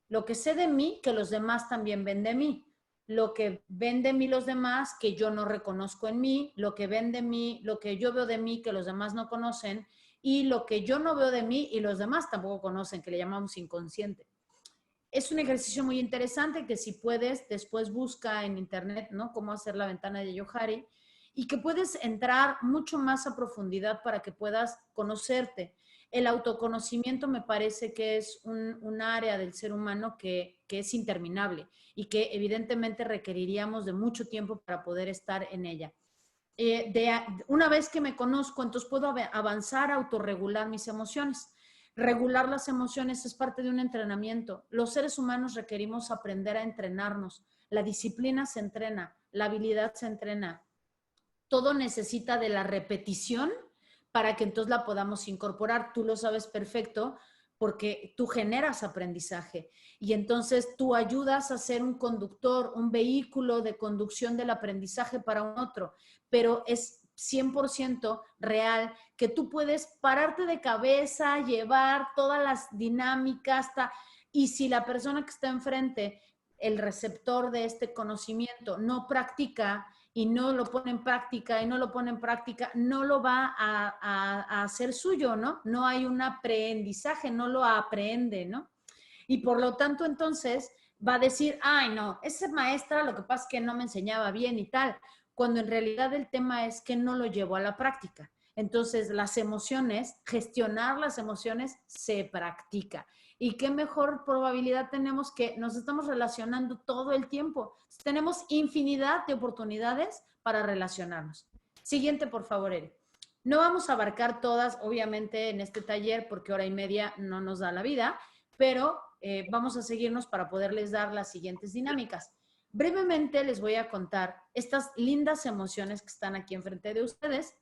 lo que sé de mí, que los demás también ven de mí. Lo que ven de mí los demás, que yo no reconozco en mí, lo que ven de mí, lo que yo veo de mí, que los demás no conocen, y lo que yo no veo de mí y los demás tampoco conocen, que le llamamos inconsciente. Es un ejercicio muy interesante que si puedes, después busca en internet, ¿no? Cómo hacer la ventana de Johari, y que puedes entrar mucho más a profundidad para que puedas conocerte. El autoconocimiento me parece que es un área del ser humano que es interminable y que evidentemente requeriríamos de mucho tiempo para poder estar en ella. Una vez que me conozco, entonces puedo avanzar a autorregular mis emociones. Regular las emociones es parte de un entrenamiento. Los seres humanos requerimos aprender a entrenarnos. La disciplina se entrena, la habilidad se entrena. Todo necesita de la repetición para que entonces la podamos incorporar. Tú lo sabes perfecto porque tú generas aprendizaje y entonces tú ayudas a ser un conductor, un vehículo de conducción del aprendizaje para un otro, pero es 100% real que tú puedes pararte de cabeza, llevar todas las dinámicas, y si la persona que está enfrente, el receptor de este conocimiento, no practica y no lo pone en práctica y no lo pone en práctica, no lo va a hacer suyo, ¿no? No hay un aprendizaje, no lo aprende, ¿no? Y por lo tanto, entonces, va a decir, ay, no, esa maestra lo que pasa es que no me enseñaba bien y tal, cuando en realidad el tema es que no lo llevó a la práctica. Entonces, las emociones, gestionar las emociones se practica. ¿Y qué mejor probabilidad tenemos que nos estamos relacionando todo el tiempo? Tenemos infinidad de oportunidades para relacionarnos. Siguiente, por favor, Eri. No vamos a abarcar todas, obviamente, en este taller, porque hora y media no nos da la vida, pero vamos a seguirnos para poderles dar las siguientes dinámicas. Brevemente les voy a contar estas lindas emociones que están aquí enfrente de ustedes.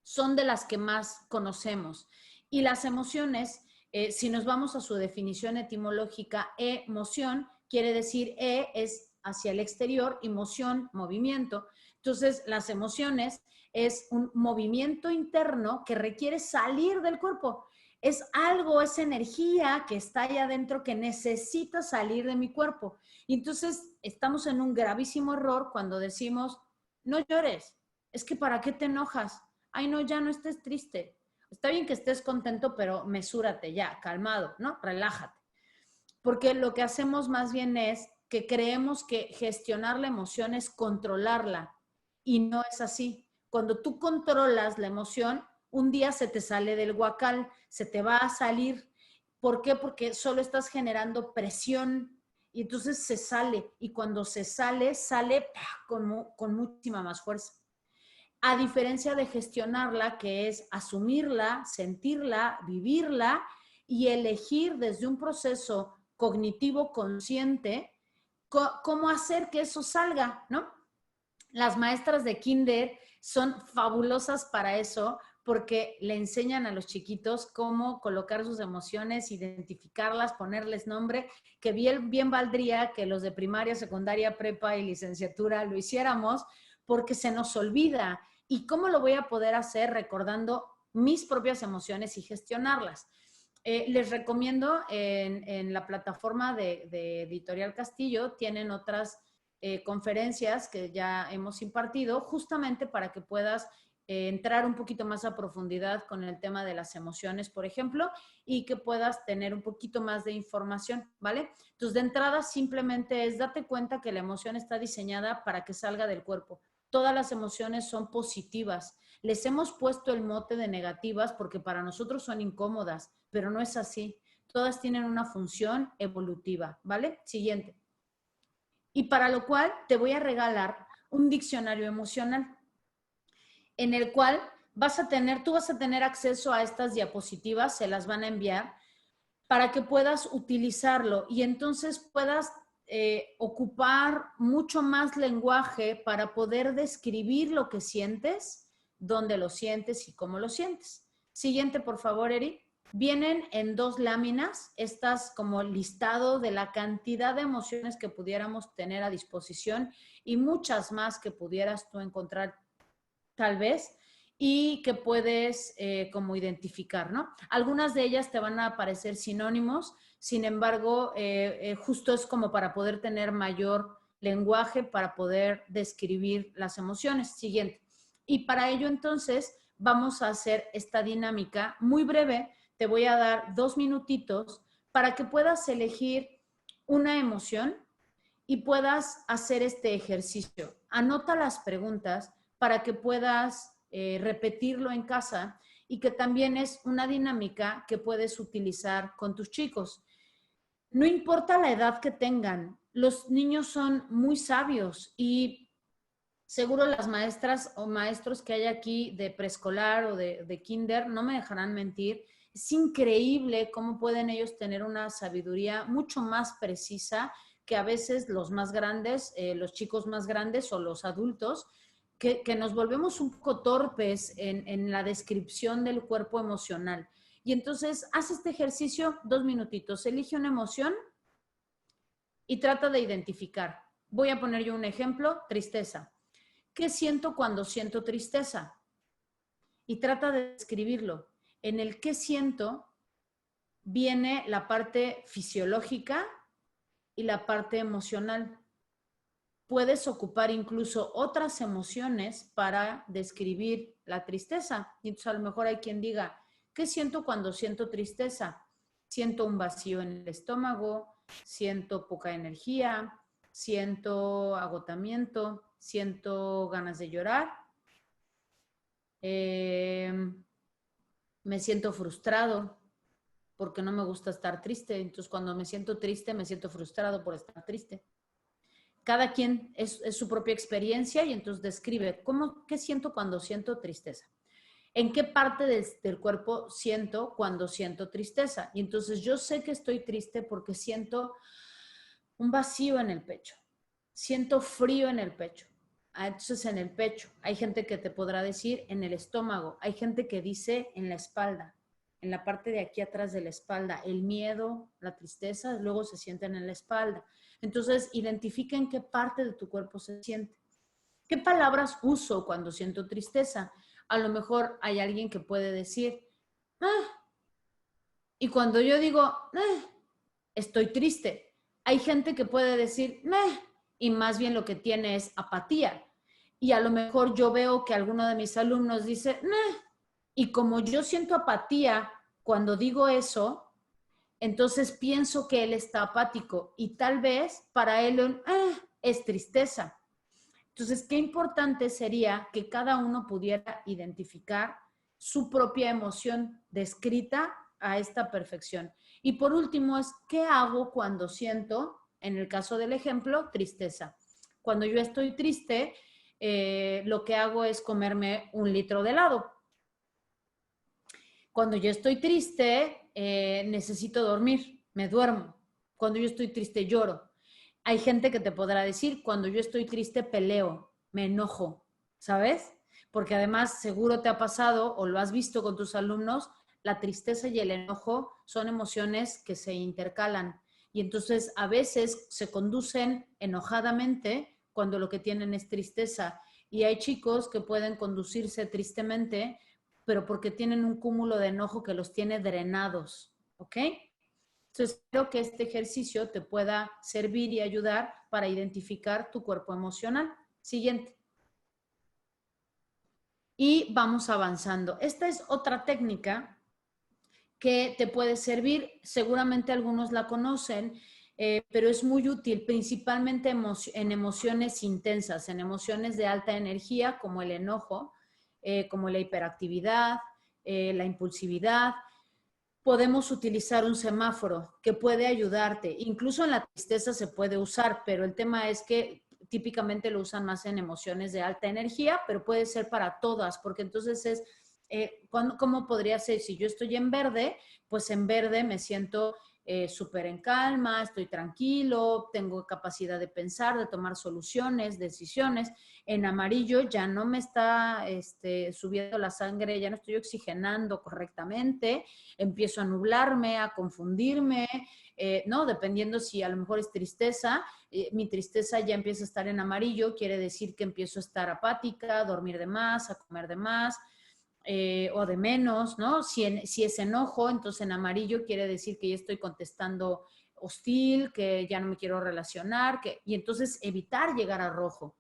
Son de las que más conocemos. Y las emociones, si nos vamos a su definición etimológica, emoción quiere decir es hacia el exterior y moción, movimiento. Entonces, las emociones es un movimiento interno que requiere salir del cuerpo. Es algo, es energía que está allá adentro que necesita salir de mi cuerpo. Y entonces estamos en un gravísimo error cuando decimos, no llores, es que ¿para qué te enojas? Ay, no, ya no estés triste. Está bien que estés contento, pero mesúrate ya, calmado, ¿no? Relájate. Porque lo que hacemos más bien es que creemos que gestionar la emoción es controlarla. Y no es así. Cuando tú controlas la emoción, un día se te sale del guacal, se te va a salir. ¿Por qué? Porque solo estás generando presión y entonces se sale. Y cuando se sale, sale con muchísima más fuerza. A diferencia de gestionarla, que es asumirla, sentirla, vivirla y elegir desde un proceso cognitivo consciente cómo hacer que eso salga, ¿no? Las maestras de kinder son fabulosas para eso porque le enseñan a los chiquitos cómo colocar sus emociones, identificarlas, ponerles nombre, que bien valdría que los de primaria, secundaria, prepa y licenciatura lo hiciéramos porque se nos olvida. ¿Y cómo lo voy a poder hacer? Recordando mis propias emociones y gestionarlas. Les recomiendo en la plataforma de Editorial Castillo, tienen otras conferencias que ya hemos impartido justamente para que puedas entrar un poquito más a profundidad con el tema de las emociones, por ejemplo, y que puedas tener un poquito más de información, ¿vale? Entonces, de entrada simplemente es date cuenta que la emoción está diseñada para que salga del cuerpo. Todas las emociones son positivas. Les hemos puesto el mote de negativas porque para nosotros son incómodas, pero no es así. Todas tienen una función evolutiva, ¿vale? Siguiente. Y para lo cual te voy a regalar un diccionario emocional en el cual tú vas a tener acceso a estas diapositivas, se las van a enviar para que puedas utilizarlo y entonces puedas ocupar mucho más lenguaje para poder describir lo que sientes, dónde lo sientes y cómo lo sientes. Siguiente, por favor, Eri. Vienen en 2 láminas, estas como listado de la cantidad de emociones que pudiéramos tener a disposición y muchas más que pudieras tú encontrar tal vez y que puedes como identificar, ¿no? Algunas de ellas te van a aparecer sinónimos, sin embargo, justo es como para poder tener mayor lenguaje, para poder describir las emociones. Siguiente. Y para ello entonces vamos a hacer esta dinámica muy breve. Te voy a dar 2 minutitos para que puedas elegir una emoción y puedas hacer este ejercicio. Anota las preguntas para que puedas repetirlo en casa y que también es una dinámica que puedes utilizar con tus chicos. No importa la edad que tengan, los niños son muy sabios y seguro las maestras o maestros que hay aquí de preescolar o de kinder no me dejarán mentir. Es increíble cómo pueden ellos tener una sabiduría mucho más precisa que a veces los más grandes, los chicos más grandes o los adultos, que nos volvemos un poco torpes en la descripción del cuerpo emocional. Y entonces, haz este ejercicio 2 minutitos, elige una emoción y trata de identificar. Voy a poner yo un ejemplo, tristeza. ¿Qué siento cuando siento tristeza? Y trata de describirlo. En el qué siento viene la parte fisiológica y la parte emocional. Puedes ocupar incluso otras emociones para describir la tristeza. Y entonces a lo mejor hay quien diga, ¿qué siento cuando siento tristeza? Siento un vacío en el estómago, siento poca energía, siento agotamiento, siento ganas de llorar, me siento frustrado porque no me gusta estar triste. Entonces cuando me siento triste, me siento frustrado por estar triste. Cada quien es su propia experiencia y entonces describe qué siento cuando siento tristeza. ¿En qué parte del cuerpo siento cuando siento tristeza? Y entonces yo sé que estoy triste porque siento un vacío en el pecho. Siento frío en el pecho. Entonces en el pecho. Hay gente que te podrá decir en el estómago. Hay gente que dice en la espalda, en la parte de aquí atrás de la espalda. El miedo, la tristeza, luego se sienten en la espalda. Entonces identifica en qué parte de tu cuerpo se siente. ¿Qué palabras uso cuando siento tristeza? A lo mejor hay alguien que puede decir, y cuando yo digo, estoy triste. Hay gente que puede decir, y más bien lo que tiene es apatía. Y a lo mejor yo veo que alguno de mis alumnos dice, y como yo siento apatía cuando digo eso, entonces pienso que él está apático y tal vez para él es tristeza. Entonces, qué importante sería que cada uno pudiera identificar su propia emoción descrita a esta perfección. Y por último es, ¿qué hago cuando siento, en el caso del ejemplo, tristeza? Cuando yo estoy triste, lo que hago es comerme 1 litro de helado. Cuando yo estoy triste, necesito dormir, me duermo. Cuando yo estoy triste, lloro. Hay gente que te podrá decir, cuando yo estoy triste, peleo, me enojo, ¿sabes? Porque además seguro te ha pasado o lo has visto con tus alumnos, la tristeza y el enojo son emociones que se intercalan y entonces a veces se conducen enojadamente cuando lo que tienen es tristeza. Y hay chicos que pueden conducirse tristemente, pero porque tienen un cúmulo de enojo que los tiene drenados, ¿ok? Entonces, espero que este ejercicio te pueda servir y ayudar para identificar tu cuerpo emocional. Siguiente. Y vamos avanzando. Esta es otra técnica que te puede servir. Seguramente algunos la conocen, pero es muy útil, principalmente en emociones intensas, en emociones de alta energía, como el enojo, como la hiperactividad, la impulsividad. Podemos utilizar un semáforo que puede ayudarte. Incluso en la tristeza se puede usar, pero el tema es que típicamente lo usan más en emociones de alta energía, pero puede ser para todas, porque entonces es, ¿cómo podría ser? Si yo estoy en verde, pues en verde me siento súper en calma, estoy tranquilo, tengo capacidad de pensar, de tomar soluciones, decisiones. En amarillo ya no me está subiendo la sangre, ya no estoy oxigenando correctamente, empiezo a nublarme, a confundirme, ¿no? Dependiendo si a lo mejor es tristeza, mi tristeza ya empieza a estar en amarillo, quiere decir que empiezo a estar apática, a dormir de más, a comer de más, o de menos, ¿no? Si es enojo, entonces en amarillo quiere decir que ya estoy contestando hostil, que ya no me quiero relacionar, y entonces evitar llegar a rojo.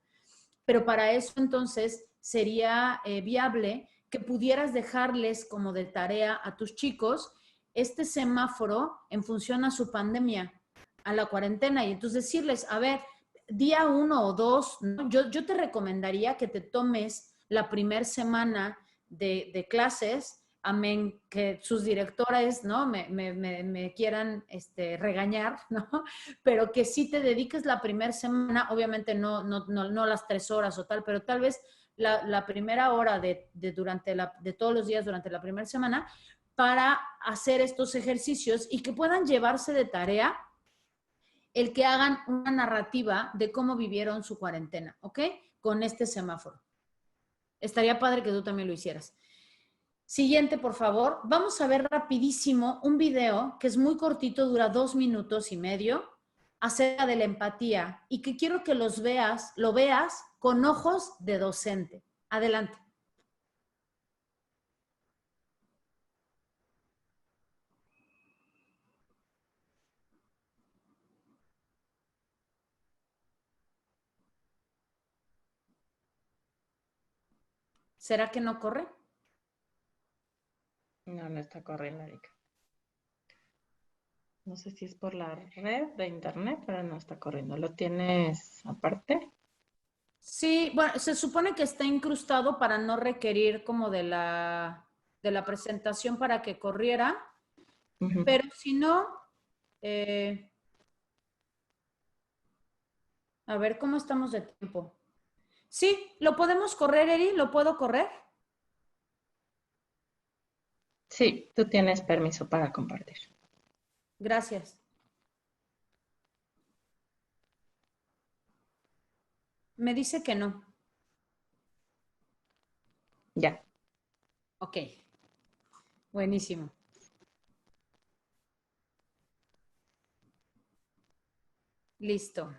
Pero para eso entonces sería viable que pudieras dejarles como de tarea a tus chicos este semáforo en función a su pandemia, a la cuarentena, y entonces decirles, a ver, día 1 o 2, ¿no? Yo te recomendaría que te tomes la primera semana de clases, amén que sus directores, ¿no? me quieran regañar, ¿no? Pero que sí te dediques la primera semana, obviamente no las 3 horas o tal, pero tal vez la primera hora de todos los días durante la primera semana para hacer estos ejercicios y que puedan llevarse de tarea el que hagan una narrativa de cómo vivieron su cuarentena, ¿ok? Con este semáforo. Estaría padre que tú también lo hicieras. Siguiente, por favor. Vamos a ver rapidísimo un video que es muy cortito, dura 2 minutos y medio, acerca de la empatía y que quiero que lo veas con ojos de docente. Adelante. ¿Será que no corre? No está corriendo, Erika. No sé si es por la red de internet, pero no está corriendo. ¿Lo tienes aparte? Sí, bueno, se supone que está incrustado para no requerir como de la presentación para que corriera, pero si no, a ver cómo estamos de tiempo. Sí, ¿lo podemos correr, Eri? ¿Lo puedo correr? Sí, tú tienes permiso para compartir. Gracias. Me dice que no. Ya. Ok. Buenísimo. Listo.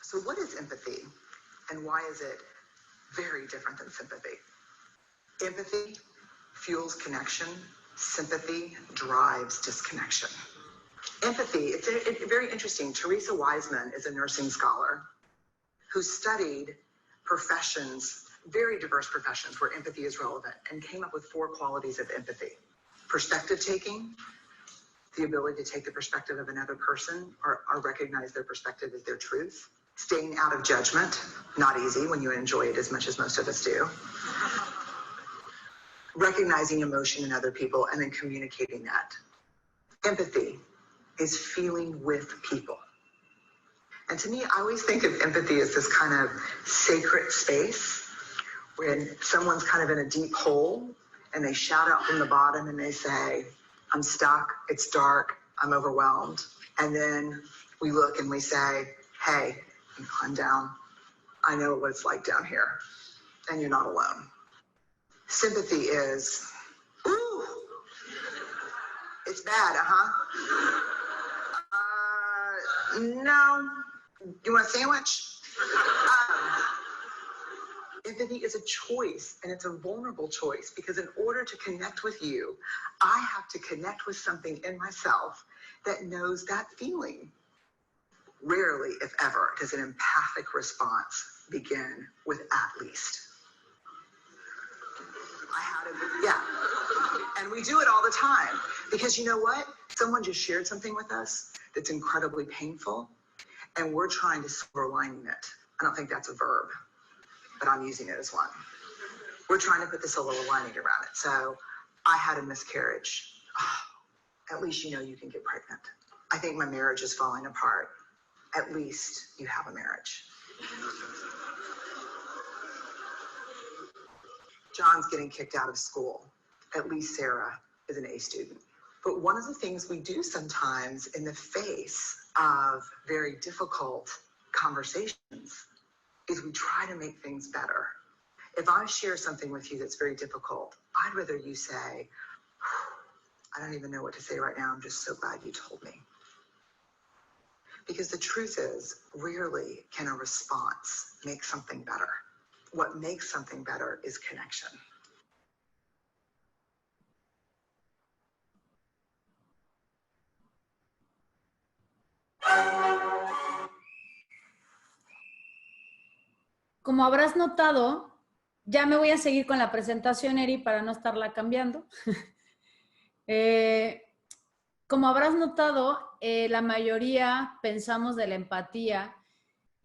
So what is empathy, and why is it very different than sympathy? Empathy fuels connection. Sympathy drives disconnection. Empathy, it's very interesting. Teresa Wiseman is a nursing scholar who studied professions, very diverse professions where empathy is relevant, and came up with 4 qualities of empathy. Perspective taking, the ability to take the perspective of another person or recognize their perspective as their truth. Staying out of judgment, not easy when you enjoy it as much as most of us do. Recognizing emotion in other people and then communicating that. Empathy is feeling with people. And to me, I always think of empathy as this kind of sacred space when someone's kind of in a deep hole and they shout out from the bottom and they say, I'm stuck, it's dark, I'm overwhelmed. And then we look and we say, hey, you climb down. I know what it's like down here, and you're not alone. Sympathy is, ooh, it's bad, no, you want a sandwich? Empathy is a choice, and it's a vulnerable choice, because in order to connect with you, I have to connect with something in myself that knows that feeling. Rarely, if ever, does an empathic response begin with at least. And we do it all the time, because you know what? Someone just shared something with us that's incredibly painful, and we're trying to silver lining it. I don't think that's a verb, but I'm using it as one. We're trying to put the silver lining around it. So I had a miscarriage. Oh, at least you know you can get pregnant. I think my marriage is falling apart. At least you have a marriage. John's getting kicked out of school. At least Sarah is an A student. But one of the things we do sometimes in the face of very difficult conversations is we try to make things better. If I share something with you that's very difficult, I'd rather you say, I don't even know what to say right now. I'm just so glad you told me. Because the truth is, rarely can a response make something better. What makes something better is connection. Como habrás notado, ya me voy a seguir con la presentación, Eri, para no estarla cambiando. Como habrás notado, la mayoría pensamos de la empatía,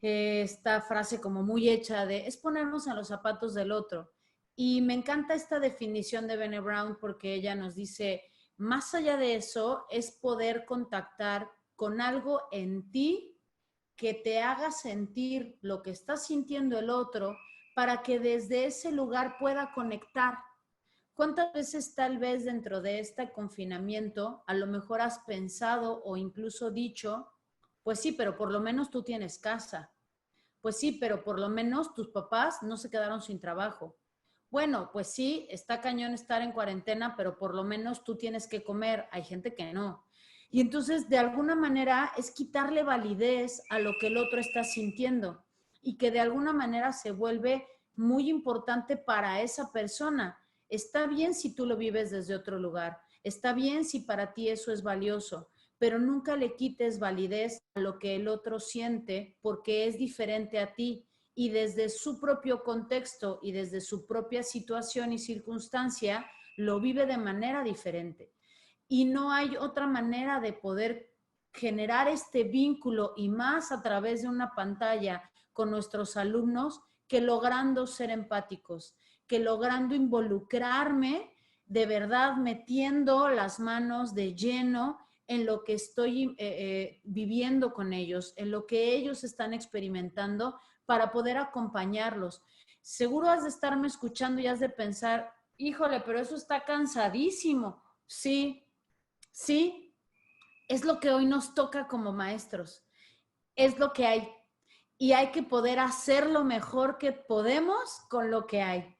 esta frase como muy hecha de es ponernos en los zapatos del otro. Y me encanta esta definición de Brené Brown porque ella nos dice, más allá de eso, es poder contactar con algo en ti que te haga sentir lo que está sintiendo el otro para que desde ese lugar pueda conectar. ¿Cuántas veces tal vez dentro de este confinamiento a lo mejor has pensado o incluso dicho, pues sí, pero por lo menos tú tienes casa? Pues sí, pero por lo menos tus papás no se quedaron sin trabajo. Bueno, pues sí, está cañón estar en cuarentena, pero por lo menos tú tienes que comer. Hay gente que no. Y entonces, de alguna manera, es quitarle validez a lo que el otro está sintiendo y que de alguna manera se vuelve muy importante para esa persona. Está bien si tú lo vives desde otro lugar, está bien si para ti eso es valioso, pero nunca le quites validez a lo que el otro siente porque es diferente a ti y desde su propio contexto y desde su propia situación y circunstancia lo vive de manera diferente. Y no hay otra manera de poder generar este vínculo y más a través de una pantalla con nuestros alumnos que logrando ser empáticos, que logrando involucrarme de verdad metiendo las manos de lleno en lo que estoy viviendo con ellos, en lo que ellos están experimentando para poder acompañarlos. Seguro has de estarme escuchando y has de pensar, híjole, pero eso está cansadísimo. Sí, sí, es lo que hoy nos toca como maestros, es lo que hay y hay que poder hacer lo mejor que podemos con lo que hay.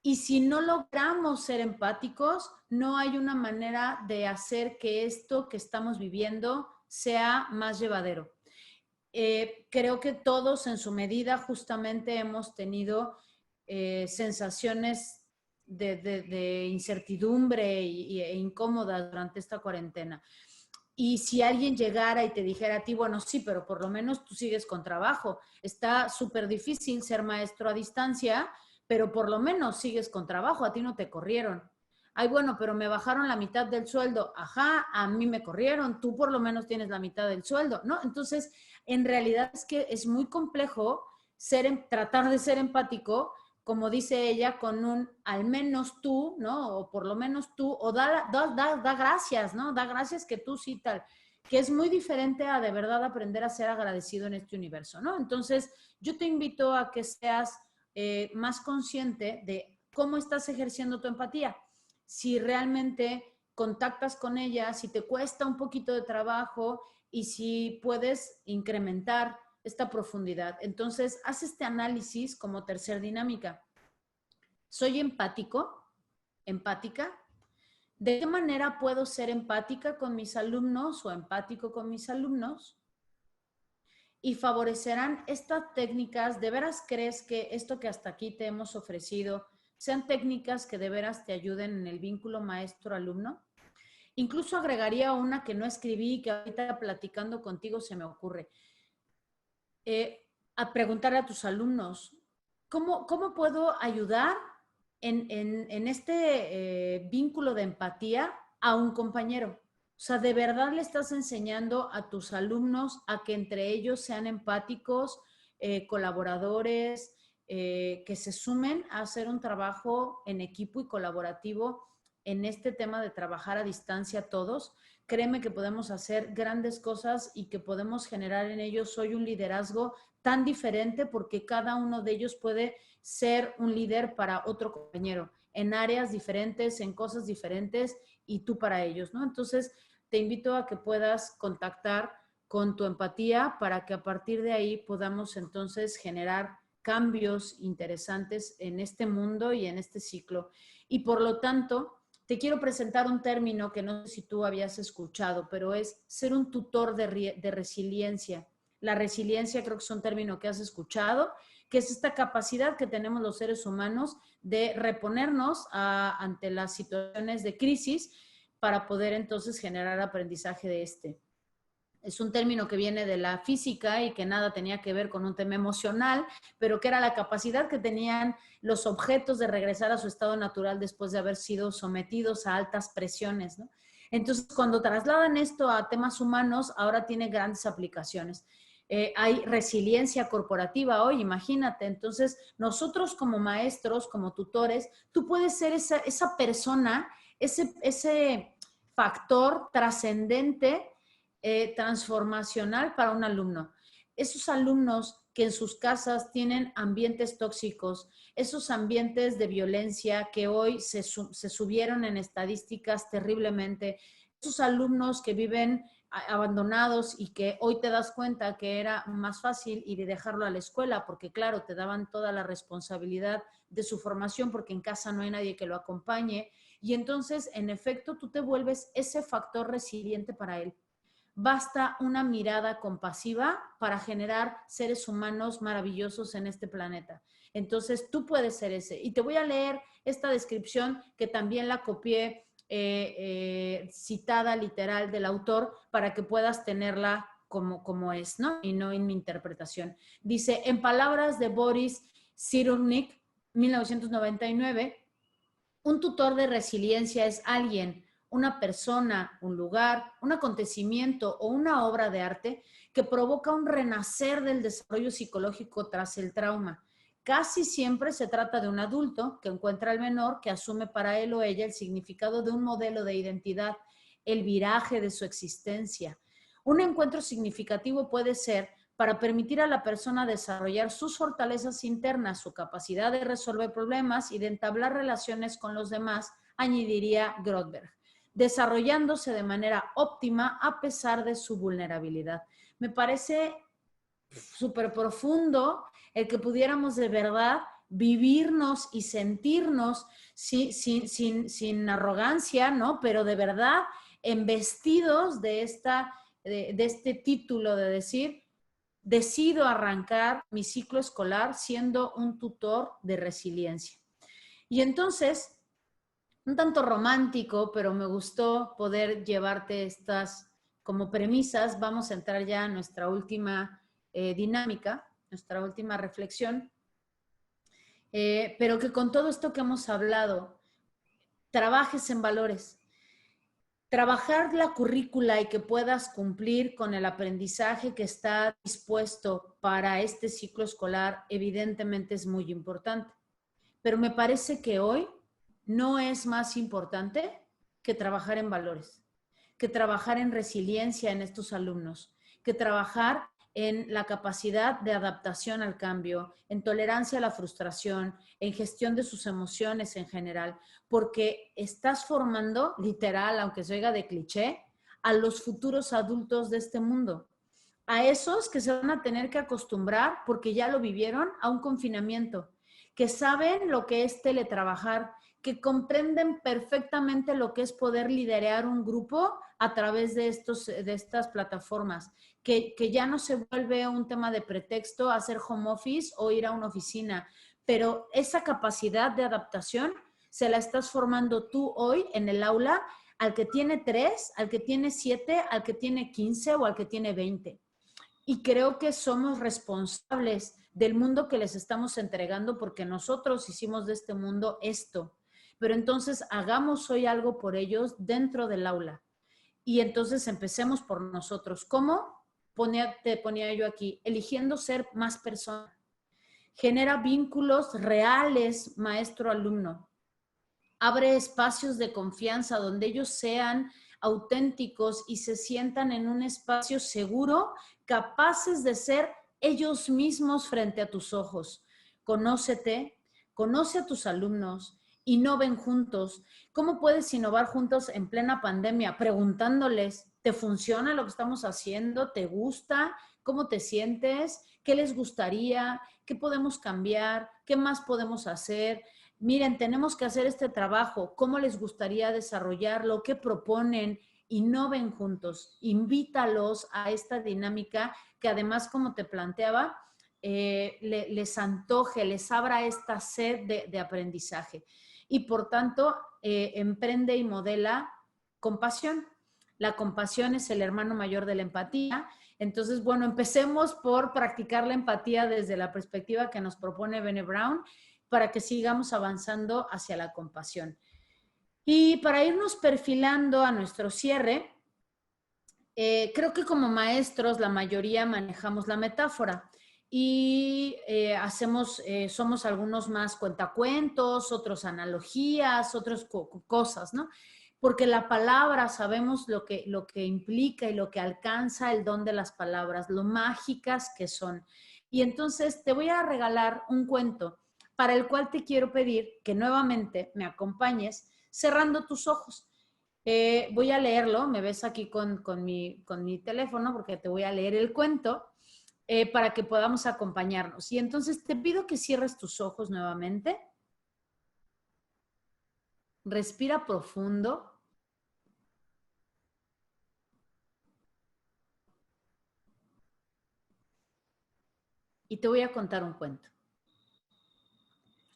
Y si no logramos ser empáticos, no hay una manera de hacer que esto que estamos viviendo sea más llevadero. Creo que todos en su medida justamente hemos tenido sensaciones de incertidumbre e incómodas durante esta cuarentena. Y si alguien llegara y te dijera a ti, bueno, sí, pero por lo menos tú sigues con trabajo. Está súper difícil ser maestro a distancia, pero por lo menos sigues con trabajo, a ti no te corrieron. Ay, bueno, pero me bajaron la mitad del sueldo. Ajá, a mí me corrieron, tú por lo menos tienes la mitad del sueldo, ¿no? Entonces, en realidad es que es muy complejo tratar de ser empático, como dice ella, con un al menos tú, ¿no? O por lo menos tú, o da gracias, ¿no? Da gracias que tú sí tal, que es muy diferente a de verdad aprender a ser agradecido en este universo, ¿no? Entonces, yo te invito a que seas más consciente de cómo estás ejerciendo tu empatía. Si realmente contactas con ella, si te cuesta un poquito de trabajo y si puedes incrementar esta profundidad. Entonces, haz este análisis como tercer dinámica. ¿Soy empático? ¿Empática? ¿De qué manera puedo ser empática con mis alumnos o empático con mis alumnos? Y favorecerán estas técnicas. ¿De veras crees que esto que hasta aquí te hemos ofrecido sean técnicas que de veras te ayuden en el vínculo maestro-alumno? Incluso agregaría una que no escribí y que ahorita platicando contigo se me ocurre. A preguntar a tus alumnos, ¿cómo puedo ayudar en este vínculo de empatía a un compañero? O sea, ¿de verdad le estás enseñando a tus alumnos a que entre ellos sean empáticos, colaboradores, que se sumen a hacer un trabajo en equipo y colaborativo en este tema de trabajar a distancia todos? Créeme que podemos hacer grandes cosas y que podemos generar en ellos hoy un liderazgo tan diferente, porque cada uno de ellos puede ser un líder para otro compañero en áreas diferentes, en cosas diferentes, y tú para ellos, ¿no? Entonces, te invito a que puedas contactar con tu empatía para que a partir de ahí podamos entonces generar cambios interesantes en este mundo y en este ciclo. Y por lo tanto, te quiero presentar un término que no sé si tú habías escuchado, pero es ser un tutor de resiliencia. La resiliencia creo que es un término que has escuchado, que es esta capacidad que tenemos los seres humanos de reponernos ante las situaciones de crisis para poder entonces generar aprendizaje de este. Es un término que viene de la física y que nada tenía que ver con un tema emocional, pero que era la capacidad que tenían los objetos de regresar a su estado natural después de haber sido sometidos a altas presiones, ¿no? Entonces, cuando trasladan esto a temas humanos, ahora tiene grandes aplicaciones. Hay resiliencia corporativa hoy, imagínate. Entonces, nosotros como maestros, como tutores, tú puedes ser esa persona, ese factor trascendente, transformacional para un alumno. Esos alumnos que en sus casas tienen ambientes tóxicos, esos ambientes de violencia que hoy se subieron en estadísticas terriblemente, esos alumnos que viven abandonados y que hoy te das cuenta que era más fácil ir y dejarlo a la escuela porque, claro, te daban toda la responsabilidad de su formación porque en casa no hay nadie que lo acompañe, y entonces, en efecto, tú te vuelves ese factor resiliente para él. Basta una mirada compasiva para generar seres humanos maravillosos en este planeta. Entonces, tú puedes ser ese. Y te voy a leer esta descripción que también la copié, citada literal del autor, para que puedas tenerla como es, ¿no? Y no en mi interpretación. Dice, en palabras de Boris Cyrulnik, 1999, un tutor de resiliencia es alguien, una persona, un lugar, un acontecimiento o una obra de arte que provoca un renacer del desarrollo psicológico tras el trauma. Casi siempre se trata de un adulto que encuentra al menor, que asume para él o ella el significado de un modelo de identidad, el viraje de su existencia. Un encuentro significativo puede ser para permitir a la persona desarrollar sus fortalezas internas, su capacidad de resolver problemas y de entablar relaciones con los demás, añadiría Grotberg, desarrollándose de manera óptima a pesar de su vulnerabilidad. Me parece súper profundo el que pudiéramos de verdad vivirnos y sentirnos sin arrogancia, ¿no? Pero de verdad embestidos de este título de decir, decido arrancar mi ciclo escolar siendo un tutor de resiliencia. Y entonces, un tanto romántico, pero me gustó poder llevarte estas como premisas. Vamos a entrar ya a nuestra última dinámica, nuestra última reflexión, pero que con todo esto que hemos hablado, trabajes en valores. Trabajar la currícula y que puedas cumplir con el aprendizaje que está dispuesto para este ciclo escolar, evidentemente es muy importante. Pero me parece que hoy no es más importante que trabajar en valores, que trabajar en resiliencia en estos alumnos, que trabajar en la capacidad de adaptación al cambio, en tolerancia a la frustración, en gestión de sus emociones en general, porque estás formando, literal, aunque se oiga de cliché, a los futuros adultos de este mundo, a esos que se van a tener que acostumbrar, porque ya lo vivieron, a un confinamiento, que saben lo que es teletrabajar, que comprenden perfectamente lo que es poder liderar un grupo a través de estas plataformas, que ya no se vuelve un tema de pretexto hacer home office o ir a una oficina, pero esa capacidad de adaptación se la estás formando tú hoy en el aula al que tiene 3, al que tiene 7, al que tiene 15 o al que tiene 20. Y creo que somos responsables del mundo que les estamos entregando porque nosotros hicimos de este mundo esto. Pero entonces hagamos hoy algo por ellos dentro del aula. Y entonces empecemos por nosotros. ¿Cómo? Te ponía yo aquí, eligiendo ser más persona. Genera vínculos reales maestro-alumno. Abre espacios de confianza donde ellos sean auténticos y se sientan en un espacio seguro, capaces de ser ellos mismos frente a tus ojos. Conócete, conoce a tus alumnos, innoven juntos. ¿Cómo puedes innovar juntos en plena pandemia? Preguntándoles, ¿te funciona lo que estamos haciendo? ¿Te gusta? ¿Cómo te sientes? ¿Qué les gustaría? ¿Qué podemos cambiar? ¿Qué más podemos hacer? Miren, tenemos que hacer este trabajo. ¿Cómo les gustaría desarrollarlo? ¿Qué proponen? Innoven juntos. Invítalos a esta dinámica que además, como te planteaba, les antoje, les abra esta sed de aprendizaje. Y por tanto, emprende y modela compasión. La compasión es el hermano mayor de la empatía. Entonces, bueno, empecemos por practicar la empatía desde la perspectiva que nos propone Brené Brown para que sigamos avanzando hacia la compasión. Y para irnos perfilando a nuestro cierre, creo que como maestros la mayoría manejamos la metáfora y somos algunos más cuentacuentos, otros analogías, otras cosas, ¿no? Porque la palabra sabemos lo que implica y lo que alcanza el don de las palabras, lo mágicas que son. Y entonces te voy a regalar un cuento para el cual te quiero pedir que nuevamente me acompañes cerrando tus ojos. Voy a leerlo, me ves aquí con mi teléfono porque te voy a leer el cuento para que podamos acompañarnos. Y entonces te pido que cierres tus ojos nuevamente. Respira profundo. Y te voy a contar un cuento.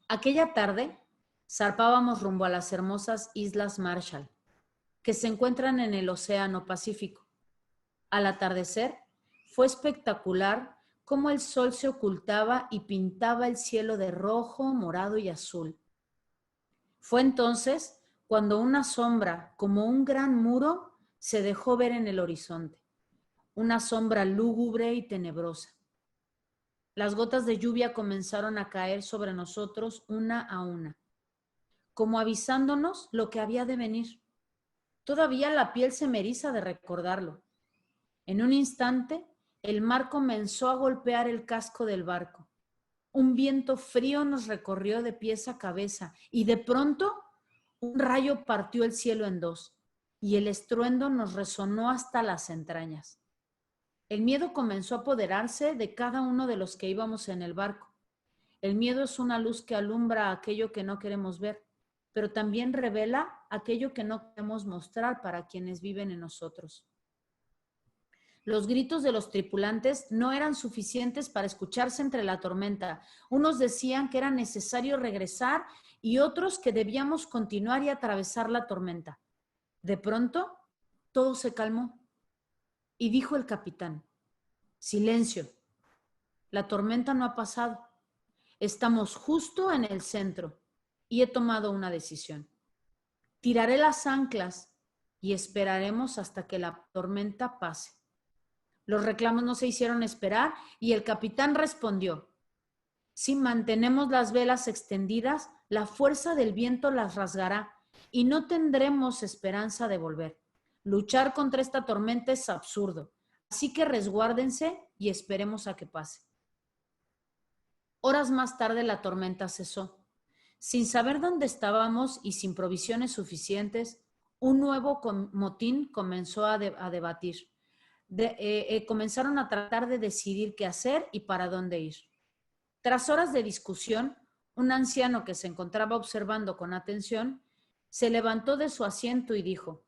Aquella tarde zarpábamos rumbo a las hermosas Islas Marshall, que se encuentran en el Océano Pacífico. Al atardecer, fue espectacular cómo el sol se ocultaba y pintaba el cielo de rojo, morado y azul. Fue entonces cuando una sombra, como un gran muro, se dejó ver en el horizonte. Una sombra lúgubre y tenebrosa. Las gotas de lluvia comenzaron a caer sobre nosotros una a una, como avisándonos lo que había de venir. Todavía la piel se me eriza de recordarlo. En un instante, el mar comenzó a golpear el casco del barco. Un viento frío nos recorrió de pies a cabeza y de pronto un rayo partió el cielo en dos y el estruendo nos resonó hasta las entrañas. El miedo comenzó a apoderarse de cada uno de los que íbamos en el barco. El miedo es una luz que alumbra aquello que no queremos ver, pero también revela aquello que no queremos mostrar para quienes viven en nosotros. Los gritos de los tripulantes no eran suficientes para escucharse entre la tormenta. Unos decían que era necesario regresar y otros que debíamos continuar y atravesar la tormenta. De pronto, todo se calmó y dijo el capitán: silencio, la tormenta no ha pasado. Estamos justo en el centro y he tomado una decisión. Tiraré las anclas y esperaremos hasta que la tormenta pase. Los reclamos no se hicieron esperar y el capitán respondió: si mantenemos las velas extendidas, la fuerza del viento las rasgará y no tendremos esperanza de volver. Luchar contra esta tormenta es absurdo, así que resguárdense y esperemos a que pase. Horas más tarde la tormenta cesó. Sin saber dónde estábamos y sin provisiones suficientes, un nuevo motín comenzó a debatir. Comenzaron a tratar de decidir qué hacer y para dónde ir. Tras horas de discusión, un anciano que se encontraba observando con atención se levantó de su asiento y dijo: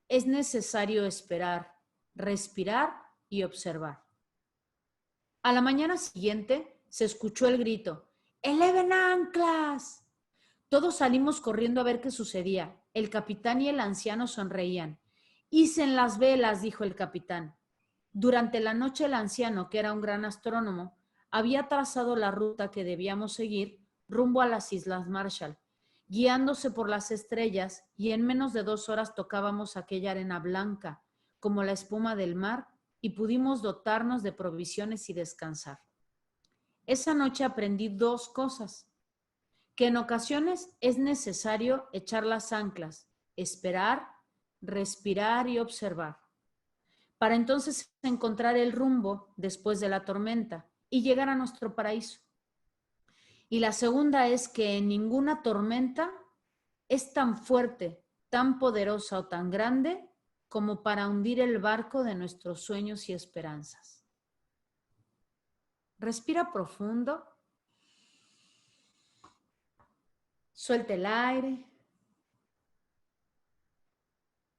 es necesario esperar, respirar y observar. A la mañana siguiente se escuchó el grito: ¡eleven anclas! Todos salimos corriendo a ver qué sucedía. El capitán y el anciano sonreían. Icen las velas, dijo el capitán. Durante la noche el anciano, que era un gran astrónomo, había trazado la ruta que debíamos seguir rumbo a las Islas Marshall. guiándose por las estrellas, y en menos de 2 horas tocábamos aquella arena blanca, como la espuma del mar, y pudimos dotarnos de provisiones y descansar. Esa noche aprendí 2 cosas: que en ocasiones es necesario echar las anclas, esperar, respirar y observar, para entonces encontrar el rumbo después de la tormenta y llegar a nuestro paraíso. Y la segunda es que ninguna tormenta es tan fuerte, tan poderosa o tan grande como para hundir el barco de nuestros sueños y esperanzas. Respira profundo. Suelta el aire.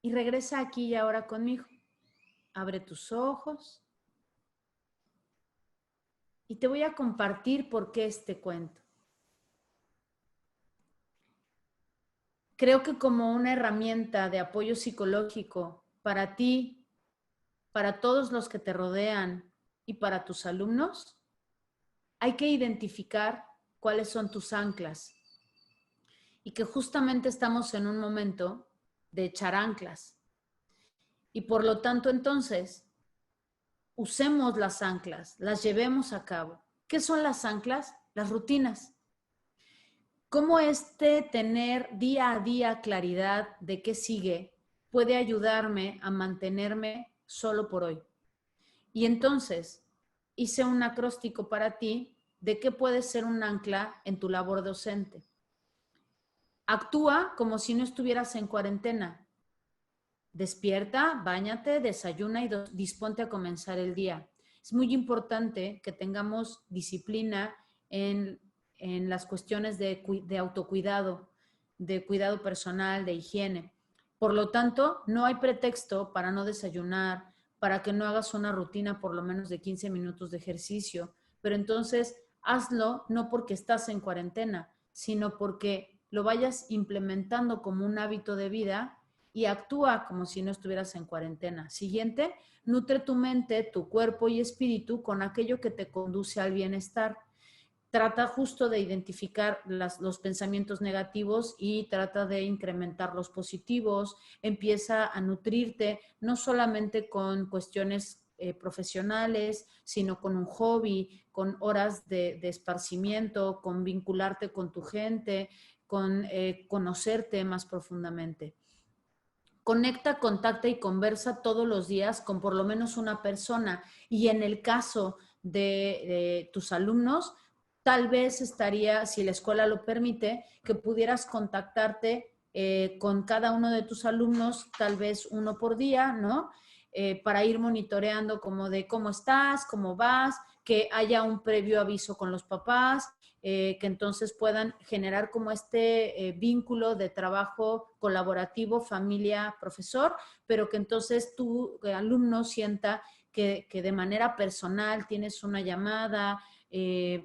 Y regresa aquí y ahora conmigo. Abre tus ojos. Y te voy a compartir por qué este cuento. Creo que como una herramienta de apoyo psicológico para ti, para todos los que te rodean y para tus alumnos, hay que identificar cuáles son tus anclas. Y que justamente estamos en un momento de echar anclas. Y por lo tanto, entonces, usemos las anclas, las llevemos a cabo. ¿Qué son las anclas? Las rutinas. ¿Cómo tener día a día claridad de qué sigue puede ayudarme a mantenerme solo por hoy? Y entonces, hice un acróstico para ti de qué puede ser un ancla en tu labor docente. Actúa como si no estuvieras en cuarentena. Despierta, báñate, desayuna y disponte a comenzar el día. Es muy importante que tengamos disciplina en las cuestiones de autocuidado, de cuidado personal, de higiene. Por lo tanto, no hay pretexto para no desayunar, para que no hagas una rutina por lo menos de 15 minutos de ejercicio, pero entonces hazlo no porque estás en cuarentena, sino porque lo vayas implementando como un hábito de vida y actúa como si no estuvieras en cuarentena. Siguiente, nutre tu mente, tu cuerpo y espíritu con aquello que te conduce al bienestar. Trata justo de identificar los pensamientos negativos y trata de incrementar los positivos. Empieza a nutrirte no solamente con cuestiones profesionales, sino con un hobby, con horas de esparcimiento, con vincularte con tu gente, con conocerte más profundamente. Conecta, contacta y conversa todos los días con por lo menos una persona. Y en el caso de tus alumnos, tal vez estaría, si la escuela lo permite, que pudieras contactarte con cada uno de tus alumnos, tal vez uno por día, ¿no? Para ir monitoreando como de cómo estás, cómo vas, que haya un previo aviso con los papás, que entonces puedan generar como vínculo de trabajo colaborativo, familia, profesor, pero que entonces tu alumno sienta que de manera personal tienes una llamada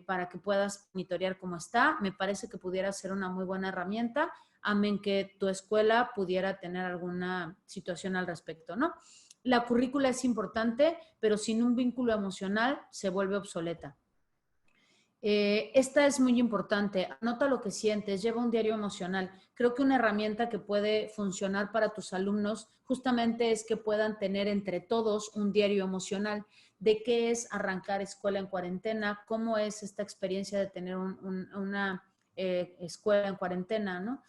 para que puedas monitorear cómo está. Me parece que pudiera ser una muy buena herramienta, amén que tu escuela pudiera tener alguna situación al respecto, ¿no? La currícula es importante, pero sin un vínculo emocional se vuelve obsoleta. Esta es muy importante. Anota lo que sientes, lleva un diario emocional. Creo que una herramienta que puede funcionar para tus alumnos justamente es que puedan tener entre todos un diario emocional de qué es arrancar escuela en cuarentena, cómo es esta experiencia de tener una escuela en cuarentena, ¿no?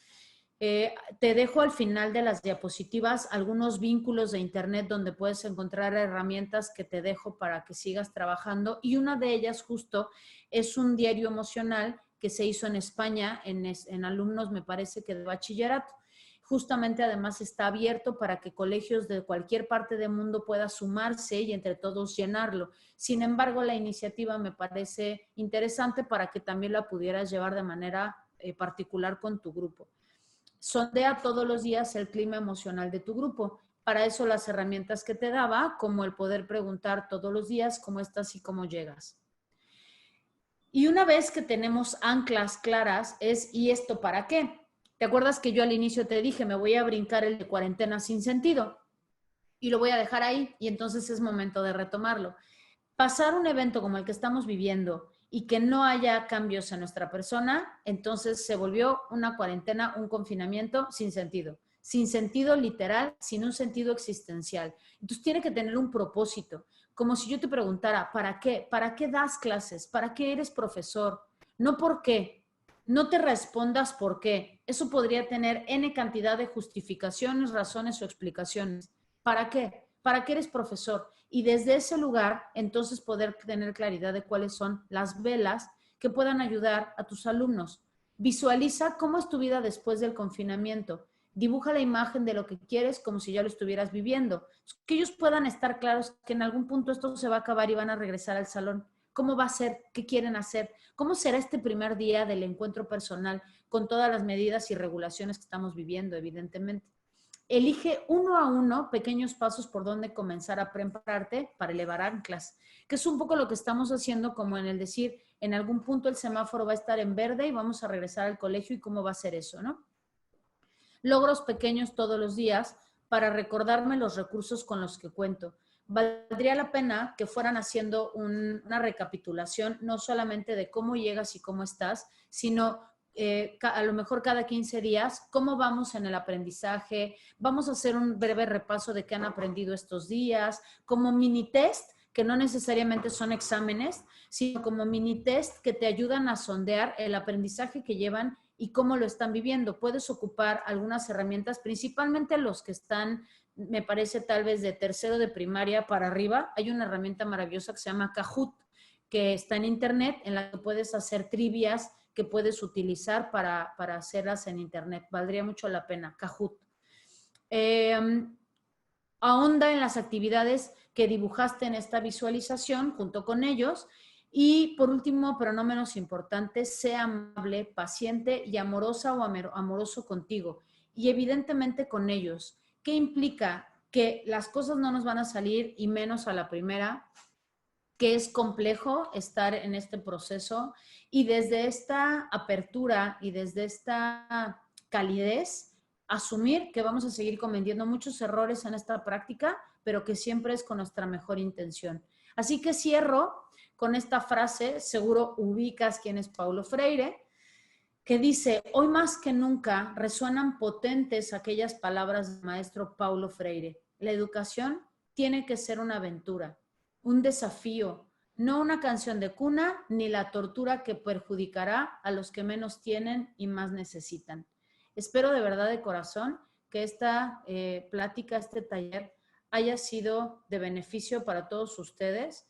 Te dejo al final de las diapositivas algunos vínculos de internet donde puedes encontrar herramientas que te dejo para que sigas trabajando, y una de ellas justo es un diario emocional que se hizo en España en alumnos, me parece que de bachillerato. Justamente además está abierto para que colegios de cualquier parte del mundo puedan sumarse y entre todos llenarlo. Sin embargo, la iniciativa me parece interesante para que también la pudieras llevar de manera particular con tu grupo. Sondea todos los días el clima emocional de tu grupo. Para eso las herramientas que te daba, como el poder preguntar todos los días cómo estás y cómo llegas. Y una vez que tenemos anclas claras es ¿y esto para qué? ¿Te acuerdas que yo al inicio te dije me voy a brincar el de cuarentena sin sentido? Y lo voy a dejar ahí y entonces es momento de retomarlo. Pasar un evento como el que estamos viviendo y que no haya cambios en nuestra persona, entonces se volvió una cuarentena, un confinamiento sin sentido literal, sin un sentido existencial. Entonces tiene que tener un propósito, como si yo te preguntara, ¿para qué? ¿Para qué das clases? ¿Para qué eres profesor? No por qué. No te respondas por qué. Eso podría tener N cantidad de justificaciones, razones o explicaciones. ¿Para qué? ¿Para qué eres profesor? Y desde ese lugar, entonces poder tener claridad de cuáles son las velas que puedan ayudar a tus alumnos. Visualiza cómo es tu vida después del confinamiento. Dibuja la imagen de lo que quieres como si ya lo estuvieras viviendo. Que ellos puedan estar claros que en algún punto esto se va a acabar y van a regresar al salón. ¿Cómo va a ser? ¿Qué quieren hacer? ¿Cómo será este primer día del encuentro personal con todas las medidas y regulaciones que estamos viviendo, evidentemente? Elige uno a uno pequeños pasos por donde comenzar a prepararte para elevar anclas, que es un poco lo que estamos haciendo, como en el decir, en algún punto el semáforo va a estar en verde y vamos a regresar al colegio y cómo va a ser eso, ¿no? Logros pequeños todos los días para recordarme los recursos con los que cuento. Valdría la pena que fueran haciendo una recapitulación, no solamente de cómo llegas y cómo estás, sino a lo mejor cada 15 días, cómo vamos en el aprendizaje, vamos a hacer un breve repaso de qué han aprendido estos días, como mini test, que no necesariamente son exámenes, sino como mini test que te ayudan a sondear el aprendizaje que llevan y cómo lo están viviendo. Puedes ocupar algunas herramientas, principalmente los que están, me parece, tal vez de tercero de primaria para arriba. Hay una herramienta maravillosa que se llama Kahoot, que está en internet, en la que puedes hacer trivias que puedes utilizar para hacerlas en internet. Valdría mucho la pena, Kahoot. Ahonda en las actividades que dibujaste en esta visualización junto con ellos. Y por último, pero no menos importante, sea amable, paciente y amorosa o amoroso contigo y evidentemente con ellos. ¿Qué implica? Que las cosas no nos van a salir y menos a la primera, que es complejo estar en este proceso y desde esta apertura y desde esta calidez, asumir que vamos a seguir cometiendo muchos errores en esta práctica, pero que siempre es con nuestra mejor intención. Así que cierro con esta frase, seguro ubicas quién es Paulo Freire, que dice, hoy más que nunca resuenan potentes aquellas palabras del maestro Paulo Freire. La educación tiene que ser una aventura, un desafío, no una canción de cuna ni la tortura que perjudicará a los que menos tienen y más necesitan. Espero de verdad de corazón que esta plática, este taller, haya sido de beneficio para todos ustedes.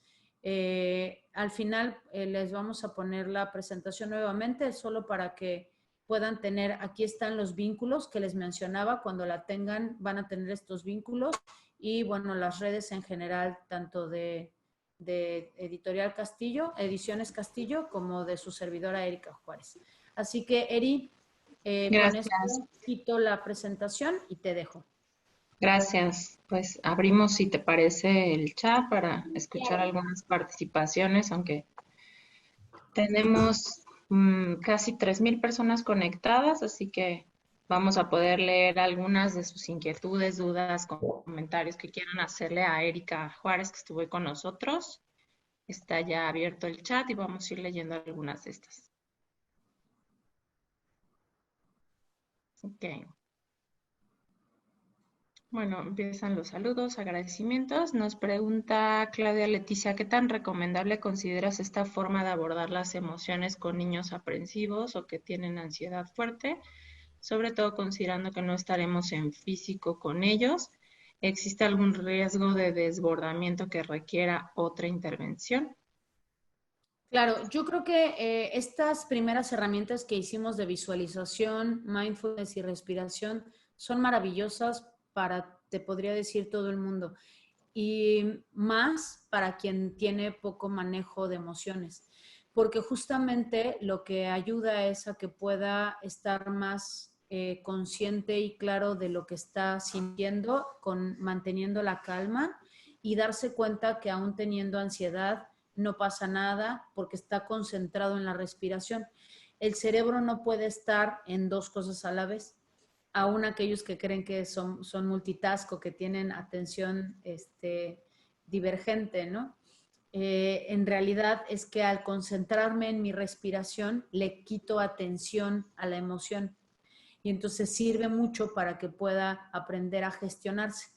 Al final les vamos a poner la presentación nuevamente, solo para que puedan tener, aquí están los vínculos que les mencionaba, cuando la tengan van a tener estos vínculos y bueno, las redes en general, tanto de Editorial Castillo, Ediciones Castillo, como de su servidora Erika Juárez. Así que Eri, con esto quito la presentación y te dejo. Gracias. Pues abrimos, si te parece, el chat para escuchar algunas participaciones, aunque tenemos casi 3,000 personas conectadas, así que vamos a poder leer algunas de sus inquietudes, dudas, comentarios que quieran hacerle a Erika Juárez, que estuvo con nosotros. Está ya abierto el chat y vamos a ir leyendo algunas de estas. Ok. Bueno, empiezan los saludos, agradecimientos. Nos pregunta Claudia Leticia, ¿qué tan recomendable consideras esta forma de abordar las emociones con niños aprensivos o que tienen ansiedad fuerte? Sobre todo considerando que no estaremos en físico con ellos. ¿Existe algún riesgo de desbordamiento que requiera otra intervención? Claro, yo creo que estas primeras herramientas que hicimos de visualización, mindfulness y respiración son maravillosas para, te podría decir, todo el mundo. Y más para quien tiene poco manejo de emociones. Porque justamente lo que ayuda es a que pueda estar más consciente y claro de lo que está sintiendo, manteniendo la calma y darse cuenta que aún teniendo ansiedad, no pasa nada porque está concentrado en la respiración. El cerebro no puede estar en dos cosas a la vez. Aún aquellos que creen que son multitask o que tienen atención divergente, ¿no? en realidad es que al concentrarme en mi respiración, le quito atención a la emoción. Y entonces sirve mucho para que pueda aprender a gestionarse.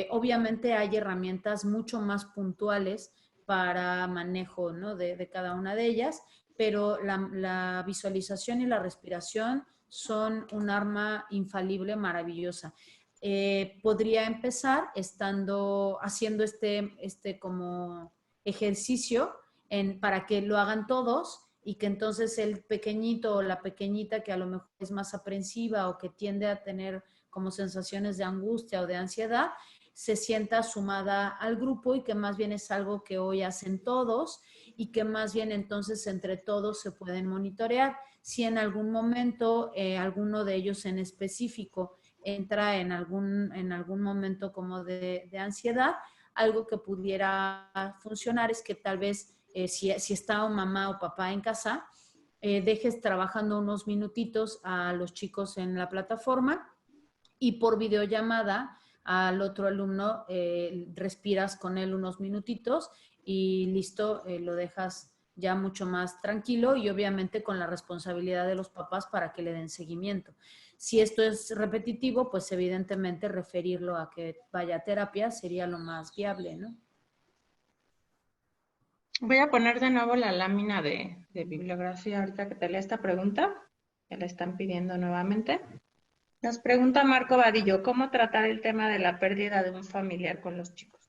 Obviamente hay herramientas mucho más puntuales para manejo, ¿no?, de cada una de ellas, pero la visualización y la respiración son un arma infalible, maravillosa. Podría empezar haciendo este como ejercicio para que lo hagan todos y que entonces el pequeñito o la pequeñita que a lo mejor es más aprensiva o que tiende a tener como sensaciones de angustia o de ansiedad, se sienta sumada al grupo y que más bien es algo que hoy hacen todos y que más bien entonces entre todos se pueden monitorear. Si en algún momento alguno de ellos en específico entra en algún momento como de ansiedad, algo que pudiera funcionar es que tal vez si está mamá o papá en casa, dejes trabajando unos minutitos a los chicos en la plataforma y por videollamada al otro alumno respiras con él unos minutitos y listo, lo dejas ya mucho más tranquilo y obviamente con la responsabilidad de los papás para que le den seguimiento. Si esto es repetitivo, pues evidentemente referirlo a que vaya a terapia sería lo más viable, ¿no? Voy a poner de nuevo la lámina de bibliografía ahorita que te lea esta pregunta, que la están pidiendo nuevamente. Nos pregunta Marco Vadillo, ¿cómo tratar el tema de la pérdida de un familiar con los chicos?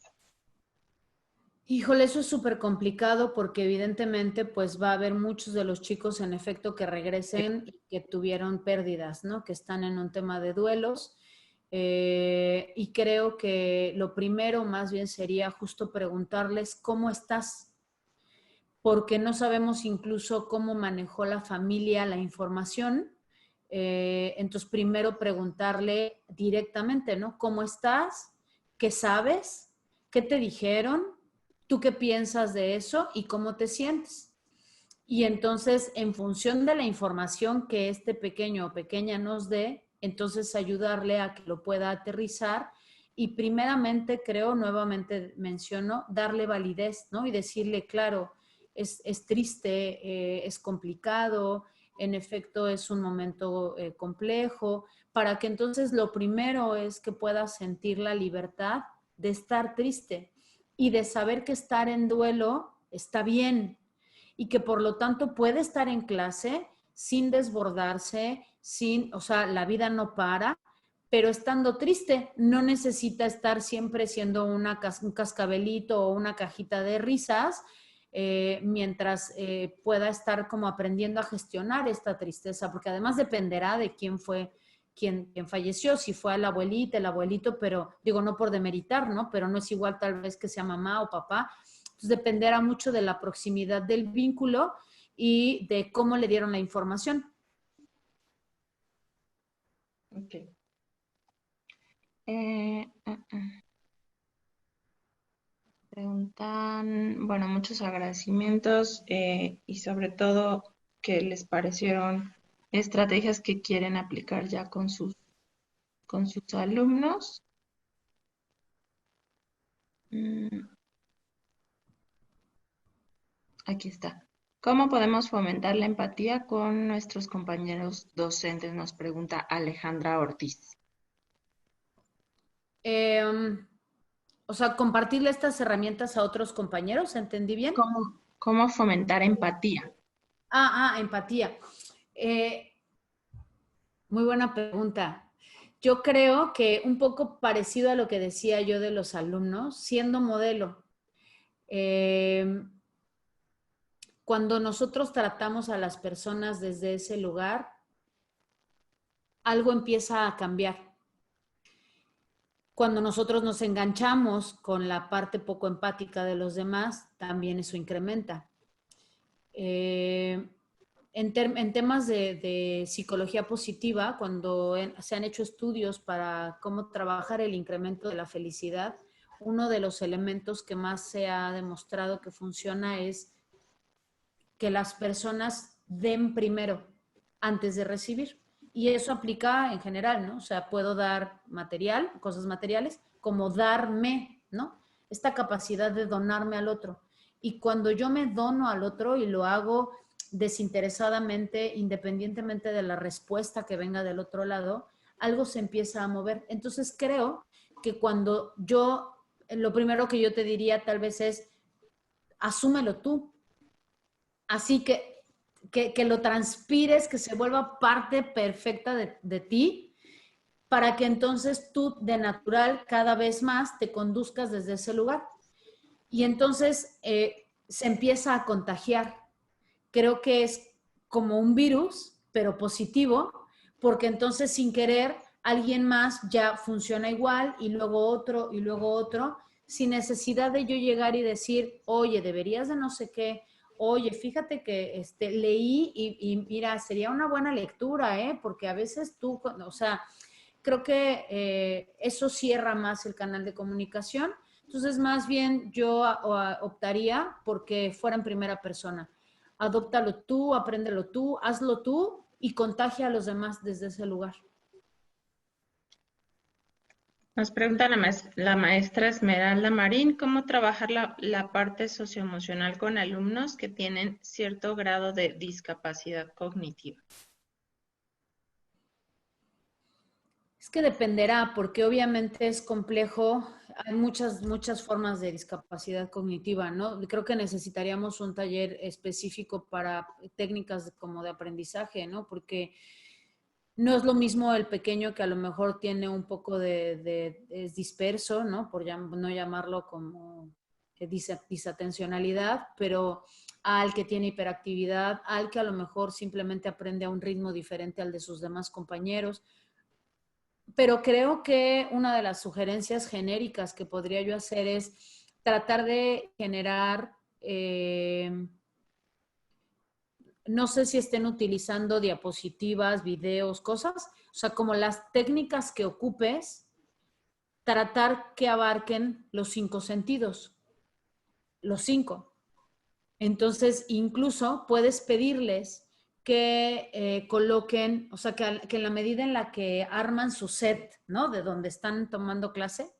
Híjole, eso es súper complicado porque evidentemente pues va a haber muchos de los chicos en efecto que regresen y que tuvieron pérdidas, ¿no? Que están en un tema de duelos. Y creo que lo primero más bien sería justo preguntarles cómo estás, porque no sabemos incluso cómo manejó la familia la información. Entonces primero preguntarle directamente, ¿no? ¿Cómo estás? ¿Qué sabes? ¿Qué te dijeron? ¿Tú qué piensas de eso y cómo te sientes? Y entonces, en función de la información que este pequeño o pequeña nos dé, entonces ayudarle a que lo pueda aterrizar y primeramente, creo, nuevamente menciono, darle validez, ¿no? Y decirle, claro, es triste, es complicado, en efecto es un momento complejo, para que entonces lo primero es que pueda sentir la libertad de estar triste y de saber que estar en duelo está bien y que por lo tanto puede estar en clase sin desbordarse, o sea, la vida no para, pero estando triste, no necesita estar siempre siendo un cascabelito o una cajita de risas, mientras pueda estar como aprendiendo a gestionar esta tristeza, porque además dependerá de quién fue quien falleció, si fue la abuelita, el abuelito, pero digo, no por demeritar, ¿no? Pero no es igual tal vez que sea mamá o papá. Entonces dependerá mucho de la proximidad del vínculo y de cómo le dieron la información. Ok. Preguntan, bueno, muchos agradecimientos y sobre todo qué les parecieron estrategias que quieren aplicar ya con sus alumnos. Aquí está. ¿Cómo podemos fomentar la empatía con nuestros compañeros docentes? Nos pregunta Alejandra Ortiz. O sea, compartirle estas herramientas a otros compañeros, ¿entendí bien? ¿Cómo fomentar empatía? Empatía. Muy buena pregunta. Yo creo que un poco parecido a lo que decía yo de los alumnos, siendo modelo. Cuando nosotros tratamos a las personas desde ese lugar, algo empieza a cambiar. Cuando nosotros nos enganchamos con la parte poco empática de los demás, también eso incrementa. En temas de psicología positiva, cuando se han hecho estudios para cómo trabajar el incremento de la felicidad, uno de los elementos que más se ha demostrado que funciona es que las personas den primero antes de recibir. Y eso aplica en general, ¿no? O sea, puedo dar material, cosas materiales, como darme, ¿no? Esta capacidad de donarme al otro. Y cuando yo me dono al otro y lo hago desinteresadamente, independientemente de la respuesta que venga del otro lado, algo se empieza a mover. Entonces creo que cuando yo, lo primero que yo te diría tal vez es, asúmelo tú. Así que lo transpires, que se vuelva parte perfecta de ti, para que entonces tú de natural cada vez más te conduzcas desde ese lugar. Y entonces se empieza a contagiar. Creo que es como un virus, pero positivo, porque entonces sin querer alguien más ya funciona igual y luego otro, sin necesidad de yo llegar y decir, oye, deberías de no sé qué, oye, fíjate que leí y mira, sería una buena lectura, porque a veces tú, o sea, creo que eso cierra más el canal de comunicación. Entonces, más bien yo optaría porque fuera en primera persona. Adóptalo tú, apréndelo tú, hazlo tú y contagia a los demás desde ese lugar. Nos pregunta la maestra Esmeralda Marín, ¿cómo trabajar la parte socioemocional con alumnos que tienen cierto grado de discapacidad cognitiva? Es que dependerá, porque obviamente es complejo. Hay muchas formas de discapacidad cognitiva, ¿no? Creo que necesitaríamos un taller específico para técnicas como de aprendizaje, ¿no? Porque no es lo mismo el pequeño que a lo mejor tiene un poco es disperso, ¿no? Por no llamarlo como disatencionalidad, pero al que tiene hiperactividad, al que a lo mejor simplemente aprende a un ritmo diferente al de sus demás compañeros. Pero creo que una de las sugerencias genéricas que podría yo hacer es tratar de generar, no sé si estén utilizando diapositivas, videos, cosas, o sea, como las técnicas que ocupes, tratar que abarquen los 5 sentidos, los 5. Entonces, incluso puedes pedirles que coloquen, o sea, que en la medida en la que arman su set, ¿no? De donde están tomando clase,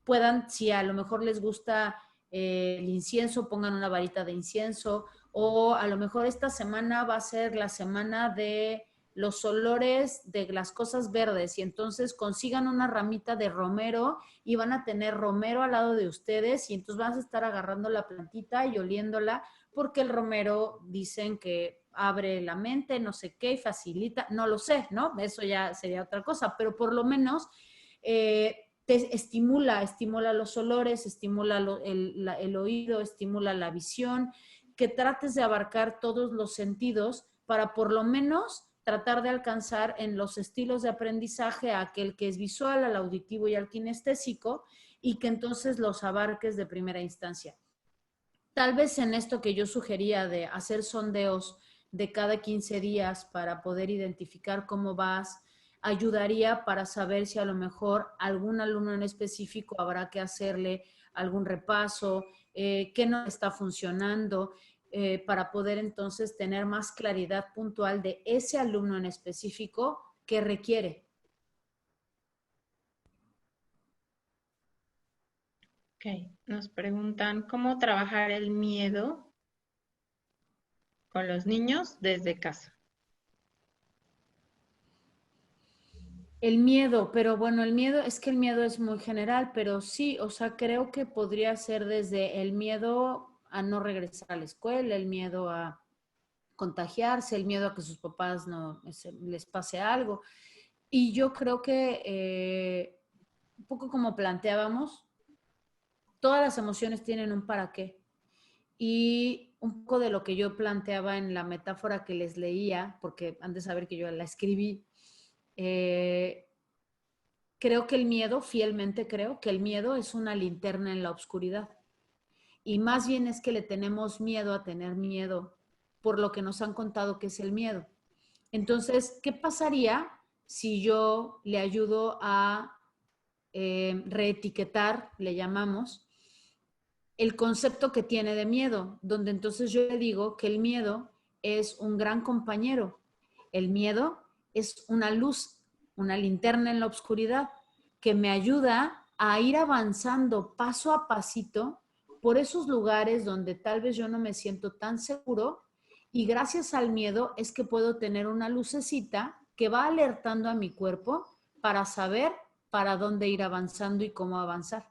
puedan, si a lo mejor les gusta el incienso, pongan una varita de incienso, o a lo mejor esta semana va a ser la semana de los olores de las cosas verdes y entonces consigan una ramita de romero y van a tener romero al lado de ustedes y entonces van a estar agarrando la plantita y oliéndola porque el romero dicen que abre la mente, no sé qué, y facilita, no lo sé, ¿no? Eso ya sería otra cosa, pero por lo menos te estimula los olores, estimula el oído, estimula la visión, que trates de abarcar todos los sentidos para por lo menos tratar de alcanzar en los estilos de aprendizaje a aquel que es visual, al auditivo y al kinestésico, y que entonces los abarques de primera instancia. Tal vez en esto que yo sugería de hacer sondeos de cada 15 días para poder identificar cómo vas, ayudaría para saber si a lo mejor algún alumno en específico habrá que hacerle algún repaso, qué no está funcionando, para poder entonces tener más claridad puntual de ese alumno en específico que requiere. Ok, nos preguntan, ¿cómo trabajar el miedo con los niños desde casa? El miedo, pero bueno, el miedo es muy general, pero sí, o sea, creo que podría ser desde el miedo a no regresar a la escuela, el miedo a contagiarse, el miedo a que sus papás no les pase algo. Y yo creo que un poco como planteábamos, todas las emociones tienen un para qué. Y un poco de lo que yo planteaba en la metáfora que les leía, porque han de saber que yo la escribí, creo que el miedo, fielmente creo que el miedo es una linterna en la oscuridad. Y más bien es que le tenemos miedo a tener miedo por lo que nos han contado que es el miedo. Entonces, ¿qué pasaría si yo le ayudo a reetiquetar, le llamamos, el concepto que tiene de miedo? Donde entonces yo le digo que el miedo es un gran compañero. El miedo es una luz, una linterna en la oscuridad que me ayuda a ir avanzando paso a pasito por esos lugares donde tal vez yo no me siento tan seguro, y gracias al miedo es que puedo tener una lucecita que va alertando a mi cuerpo para saber para dónde ir avanzando y cómo avanzar.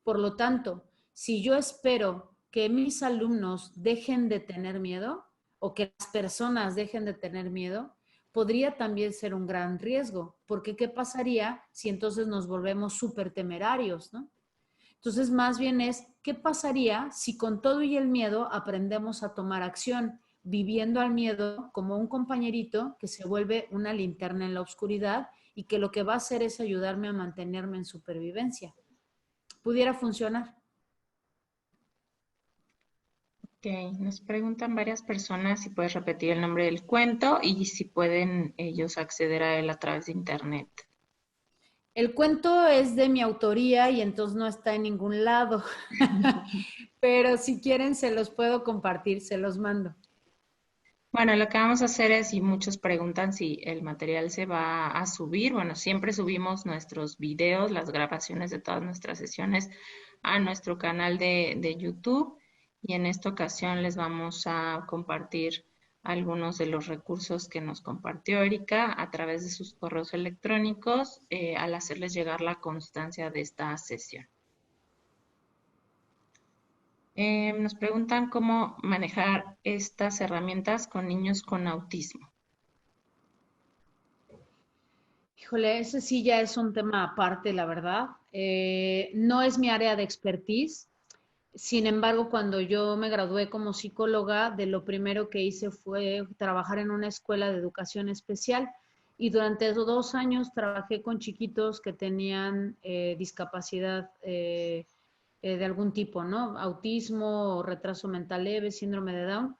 Por lo tanto, si yo espero que mis alumnos dejen de tener miedo o que las personas dejen de tener miedo, podría también ser un gran riesgo, porque ¿qué pasaría si entonces nos volvemos súper temerarios, ¿no? Entonces, más bien es, ¿qué pasaría si con todo y el miedo aprendemos a tomar acción, viviendo al miedo como un compañerito que se vuelve una linterna en la oscuridad y que lo que va a hacer es ayudarme a mantenerme en supervivencia? ¿Pudiera funcionar? Ok, nos preguntan varias personas si puedes repetir el nombre del cuento y si pueden ellos acceder a él a través de internet. El cuento es de mi autoría y entonces no está en ningún lado, pero si quieren se los puedo compartir, se los mando. Bueno, lo que vamos a hacer es, y muchos preguntan si el material se va a subir, bueno, siempre subimos nuestros videos, las grabaciones de todas nuestras sesiones a nuestro canal de YouTube, y en esta ocasión les vamos a compartir algunos de los recursos que nos compartió Erika a través de sus correos electrónicos al hacerles llegar la constancia de esta sesión. Nos preguntan cómo manejar estas herramientas con niños con autismo. Híjole, ese sí ya es un tema aparte, la verdad. No es mi área de expertise. Sin embargo, cuando yo me gradué como psicóloga, de lo primero que hice fue trabajar en una escuela de educación especial y durante esos 2 años trabajé con chiquitos que tenían discapacidad de algún tipo, ¿no? Autismo, retraso mental leve, síndrome de Down.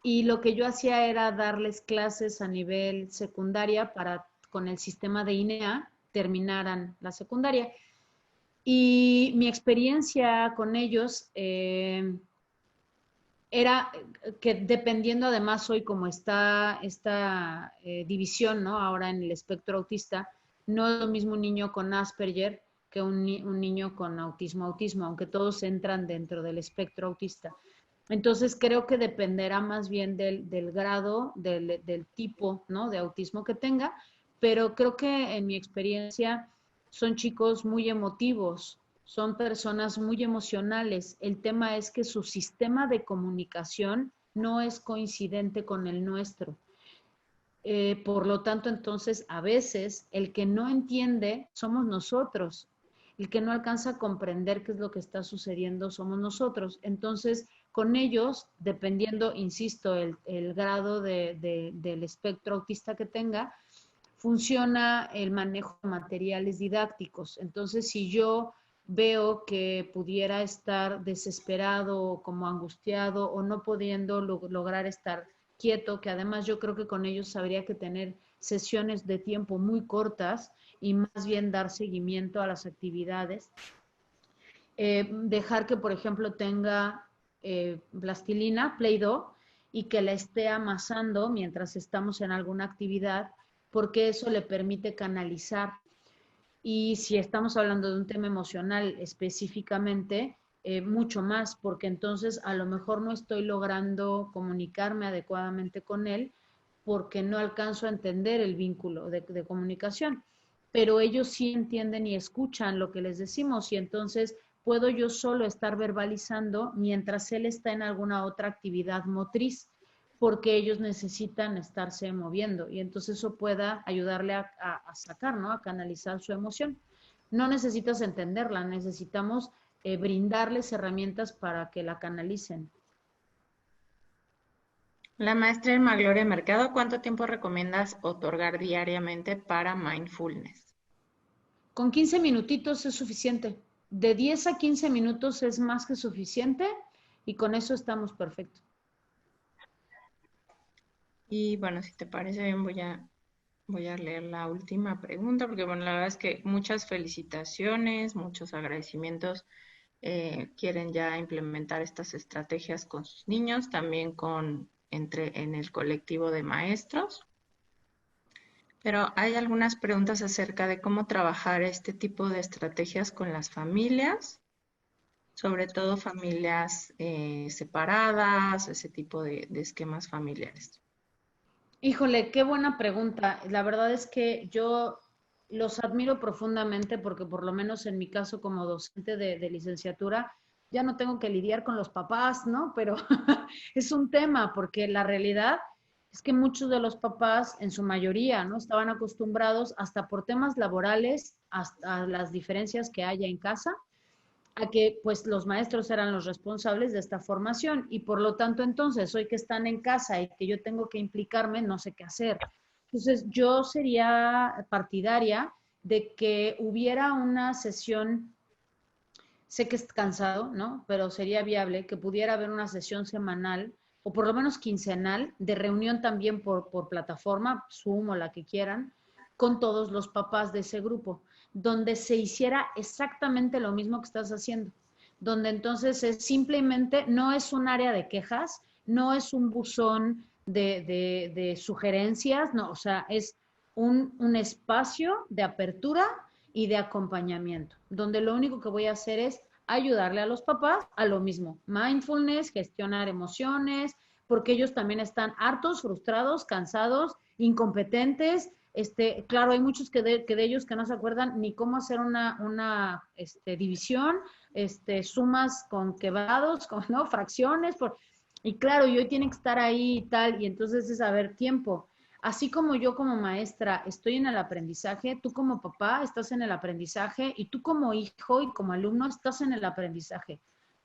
Y lo que yo hacía era darles clases a nivel secundaria para con el sistema de INEA terminaran la secundaria. Y mi experiencia con ellos era que dependiendo además hoy como está esta división, ¿no? Ahora en el espectro autista, no es lo mismo un niño con Asperger que un niño con autismo, aunque todos entran dentro del espectro autista. Entonces creo que dependerá más bien del grado, del tipo, ¿no? De autismo que tenga, pero creo que en mi experiencia son chicos muy emotivos, son personas muy emocionales. El tema es que su sistema de comunicación no es coincidente con el nuestro. Por lo tanto, entonces, a veces el que no entiende somos nosotros. El que no alcanza a comprender qué es lo que está sucediendo somos nosotros. Entonces, con ellos, dependiendo, insisto, el grado del espectro autista que tenga, funciona el manejo de materiales didácticos. Entonces, si yo veo que pudiera estar desesperado, como angustiado o no pudiendo lograr estar quieto, que además yo creo que con ellos habría que tener sesiones de tiempo muy cortas y más bien dar seguimiento a las actividades. Dejar que, por ejemplo, tenga plastilina, Play-Doh, y que la esté amasando mientras estamos en alguna actividad, porque eso le permite canalizar. Y si estamos hablando de un tema emocional específicamente, mucho más, porque entonces a lo mejor no estoy logrando comunicarme adecuadamente con él porque no alcanzo a entender el vínculo de comunicación, pero ellos sí entienden y escuchan lo que les decimos y entonces puedo yo solo estar verbalizando mientras él está en alguna otra actividad motriz, porque ellos necesitan estarse moviendo y entonces eso pueda ayudarle a sacar, ¿no? A canalizar su emoción. No necesitas entenderla, necesitamos brindarles herramientas para que la canalicen. La maestra Irma Gloria Mercado, ¿cuánto tiempo recomiendas otorgar diariamente para mindfulness? Con 15 minutitos es suficiente. De 10 a 15 minutos es más que suficiente y con eso estamos perfectos. Y bueno, si te parece bien, voy a leer la última pregunta, porque bueno, la verdad es que muchas felicitaciones, muchos agradecimientos. Quieren ya implementar estas estrategias con sus niños, también en el colectivo de maestros. Pero hay algunas preguntas acerca de cómo trabajar este tipo de estrategias con las familias. sobre todo familias separadas, ese tipo de esquemas familiares. Híjole, qué buena pregunta. La verdad es que yo los admiro profundamente porque por lo menos en mi caso como docente de licenciatura ya no tengo que lidiar con los papás, ¿no? Pero es un tema porque la realidad es que muchos de los papás, en su mayoría, ¿no? Estaban acostumbrados hasta por temas laborales, hasta las diferencias que haya en casa, a que pues los maestros eran los responsables de esta formación y por lo tanto entonces hoy que están en casa y que yo tengo que implicarme, no sé qué hacer. Entonces yo sería partidaria de que hubiera una sesión, sé que es cansado, ¿no? Pero sería viable que pudiera haber una sesión semanal o por lo menos quincenal de reunión también por plataforma, Zoom o la que quieran, con todos los papás de ese grupo, donde se hiciera exactamente lo mismo que estás haciendo, donde entonces es simplemente, no es un área de quejas, no es un buzón de sugerencias, no, o sea, es un espacio de apertura y de acompañamiento, donde lo único que voy a hacer es ayudarle a los papás a lo mismo, mindfulness, gestionar emociones, porque ellos también están hartos, frustrados, cansados, incompetentes. Claro, hay muchos que de ellos que no se acuerdan ni cómo hacer una división, sumas con quebrados, con ¿no? fracciones, y claro, y hoy tienen que estar ahí y tal, y entonces es haber tiempo. Así como yo como maestra estoy en el aprendizaje, tú como papá estás en el aprendizaje y tú como hijo y como alumno estás en el aprendizaje.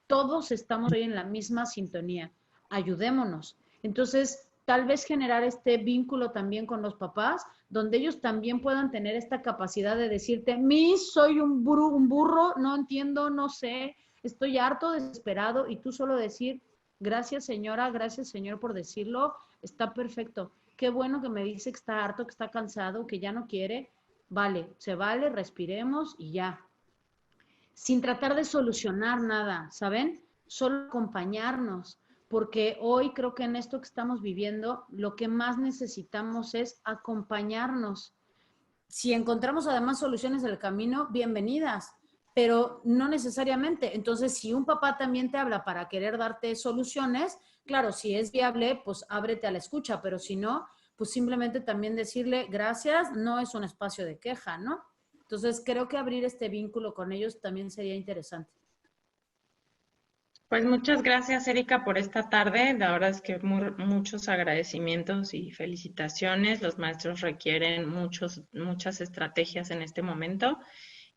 Todos estamos hoy en la misma sintonía. Ayudémonos. Entonces, tal vez generar este vínculo también con los papás, donde ellos también puedan tener esta capacidad de decirte, soy un burro, no entiendo, no sé, estoy harto, desesperado, y tú solo decir, gracias señora, gracias señor por decirlo, está perfecto. Qué bueno que me dice que está harto, que está cansado, que ya no quiere. Vale, se vale, respiremos y ya. Sin tratar de solucionar nada, ¿saben? Solo acompañarnos, porque hoy creo que en esto que estamos viviendo, lo que más necesitamos es acompañarnos. Si encontramos además soluciones del camino, bienvenidas, pero no necesariamente. Entonces, si un papá también te habla para querer darte soluciones, claro, si es viable, pues ábrete a la escucha, pero si no, pues simplemente también decirle gracias, no es un espacio de queja, ¿no? Entonces, creo que abrir este vínculo con ellos también sería interesante. Pues muchas gracias, Erika, por esta tarde. La verdad es que muchos agradecimientos y felicitaciones. Los maestros requieren muchas estrategias en este momento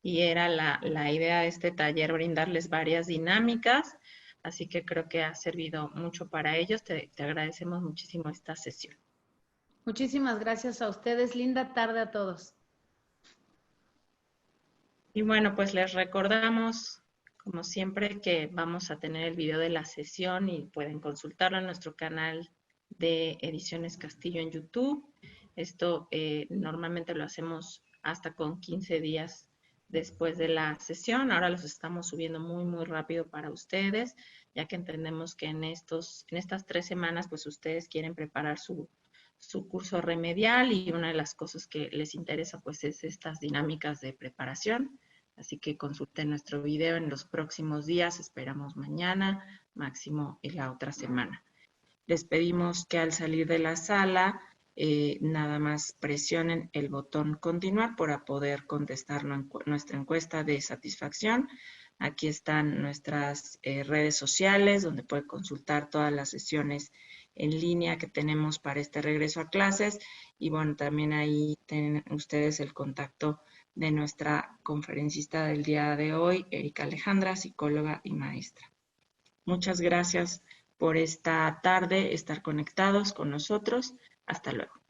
y era la idea de este taller brindarles varias dinámicas. Así que creo que ha servido mucho para ellos. Te agradecemos muchísimo esta sesión. Muchísimas gracias a ustedes. Linda tarde a todos. Y bueno, pues les recordamos, como siempre, que vamos a tener el video de la sesión y pueden consultarlo en nuestro canal de Ediciones Castillo en YouTube. Esto normalmente lo hacemos hasta con 15 días después de la sesión. Ahora los estamos subiendo muy rápido para ustedes, ya que entendemos que en estas 3 semanas, pues ustedes quieren preparar su curso remedial y una de las cosas que les interesa pues es estas dinámicas de preparación. Así que consulten nuestro video en los próximos días, esperamos mañana, máximo en la otra semana. Les pedimos que al salir de la sala nada más presionen el botón continuar para poder contestar nuestra encuesta de satisfacción. Aquí están nuestras redes sociales donde pueden consultar todas las sesiones en línea que tenemos para este regreso a clases y bueno, también ahí tienen ustedes el contacto de nuestra conferencista del día de hoy, Erika Alejandra, psicóloga y maestra. Muchas gracias por esta tarde, estar conectados con nosotros. Hasta luego.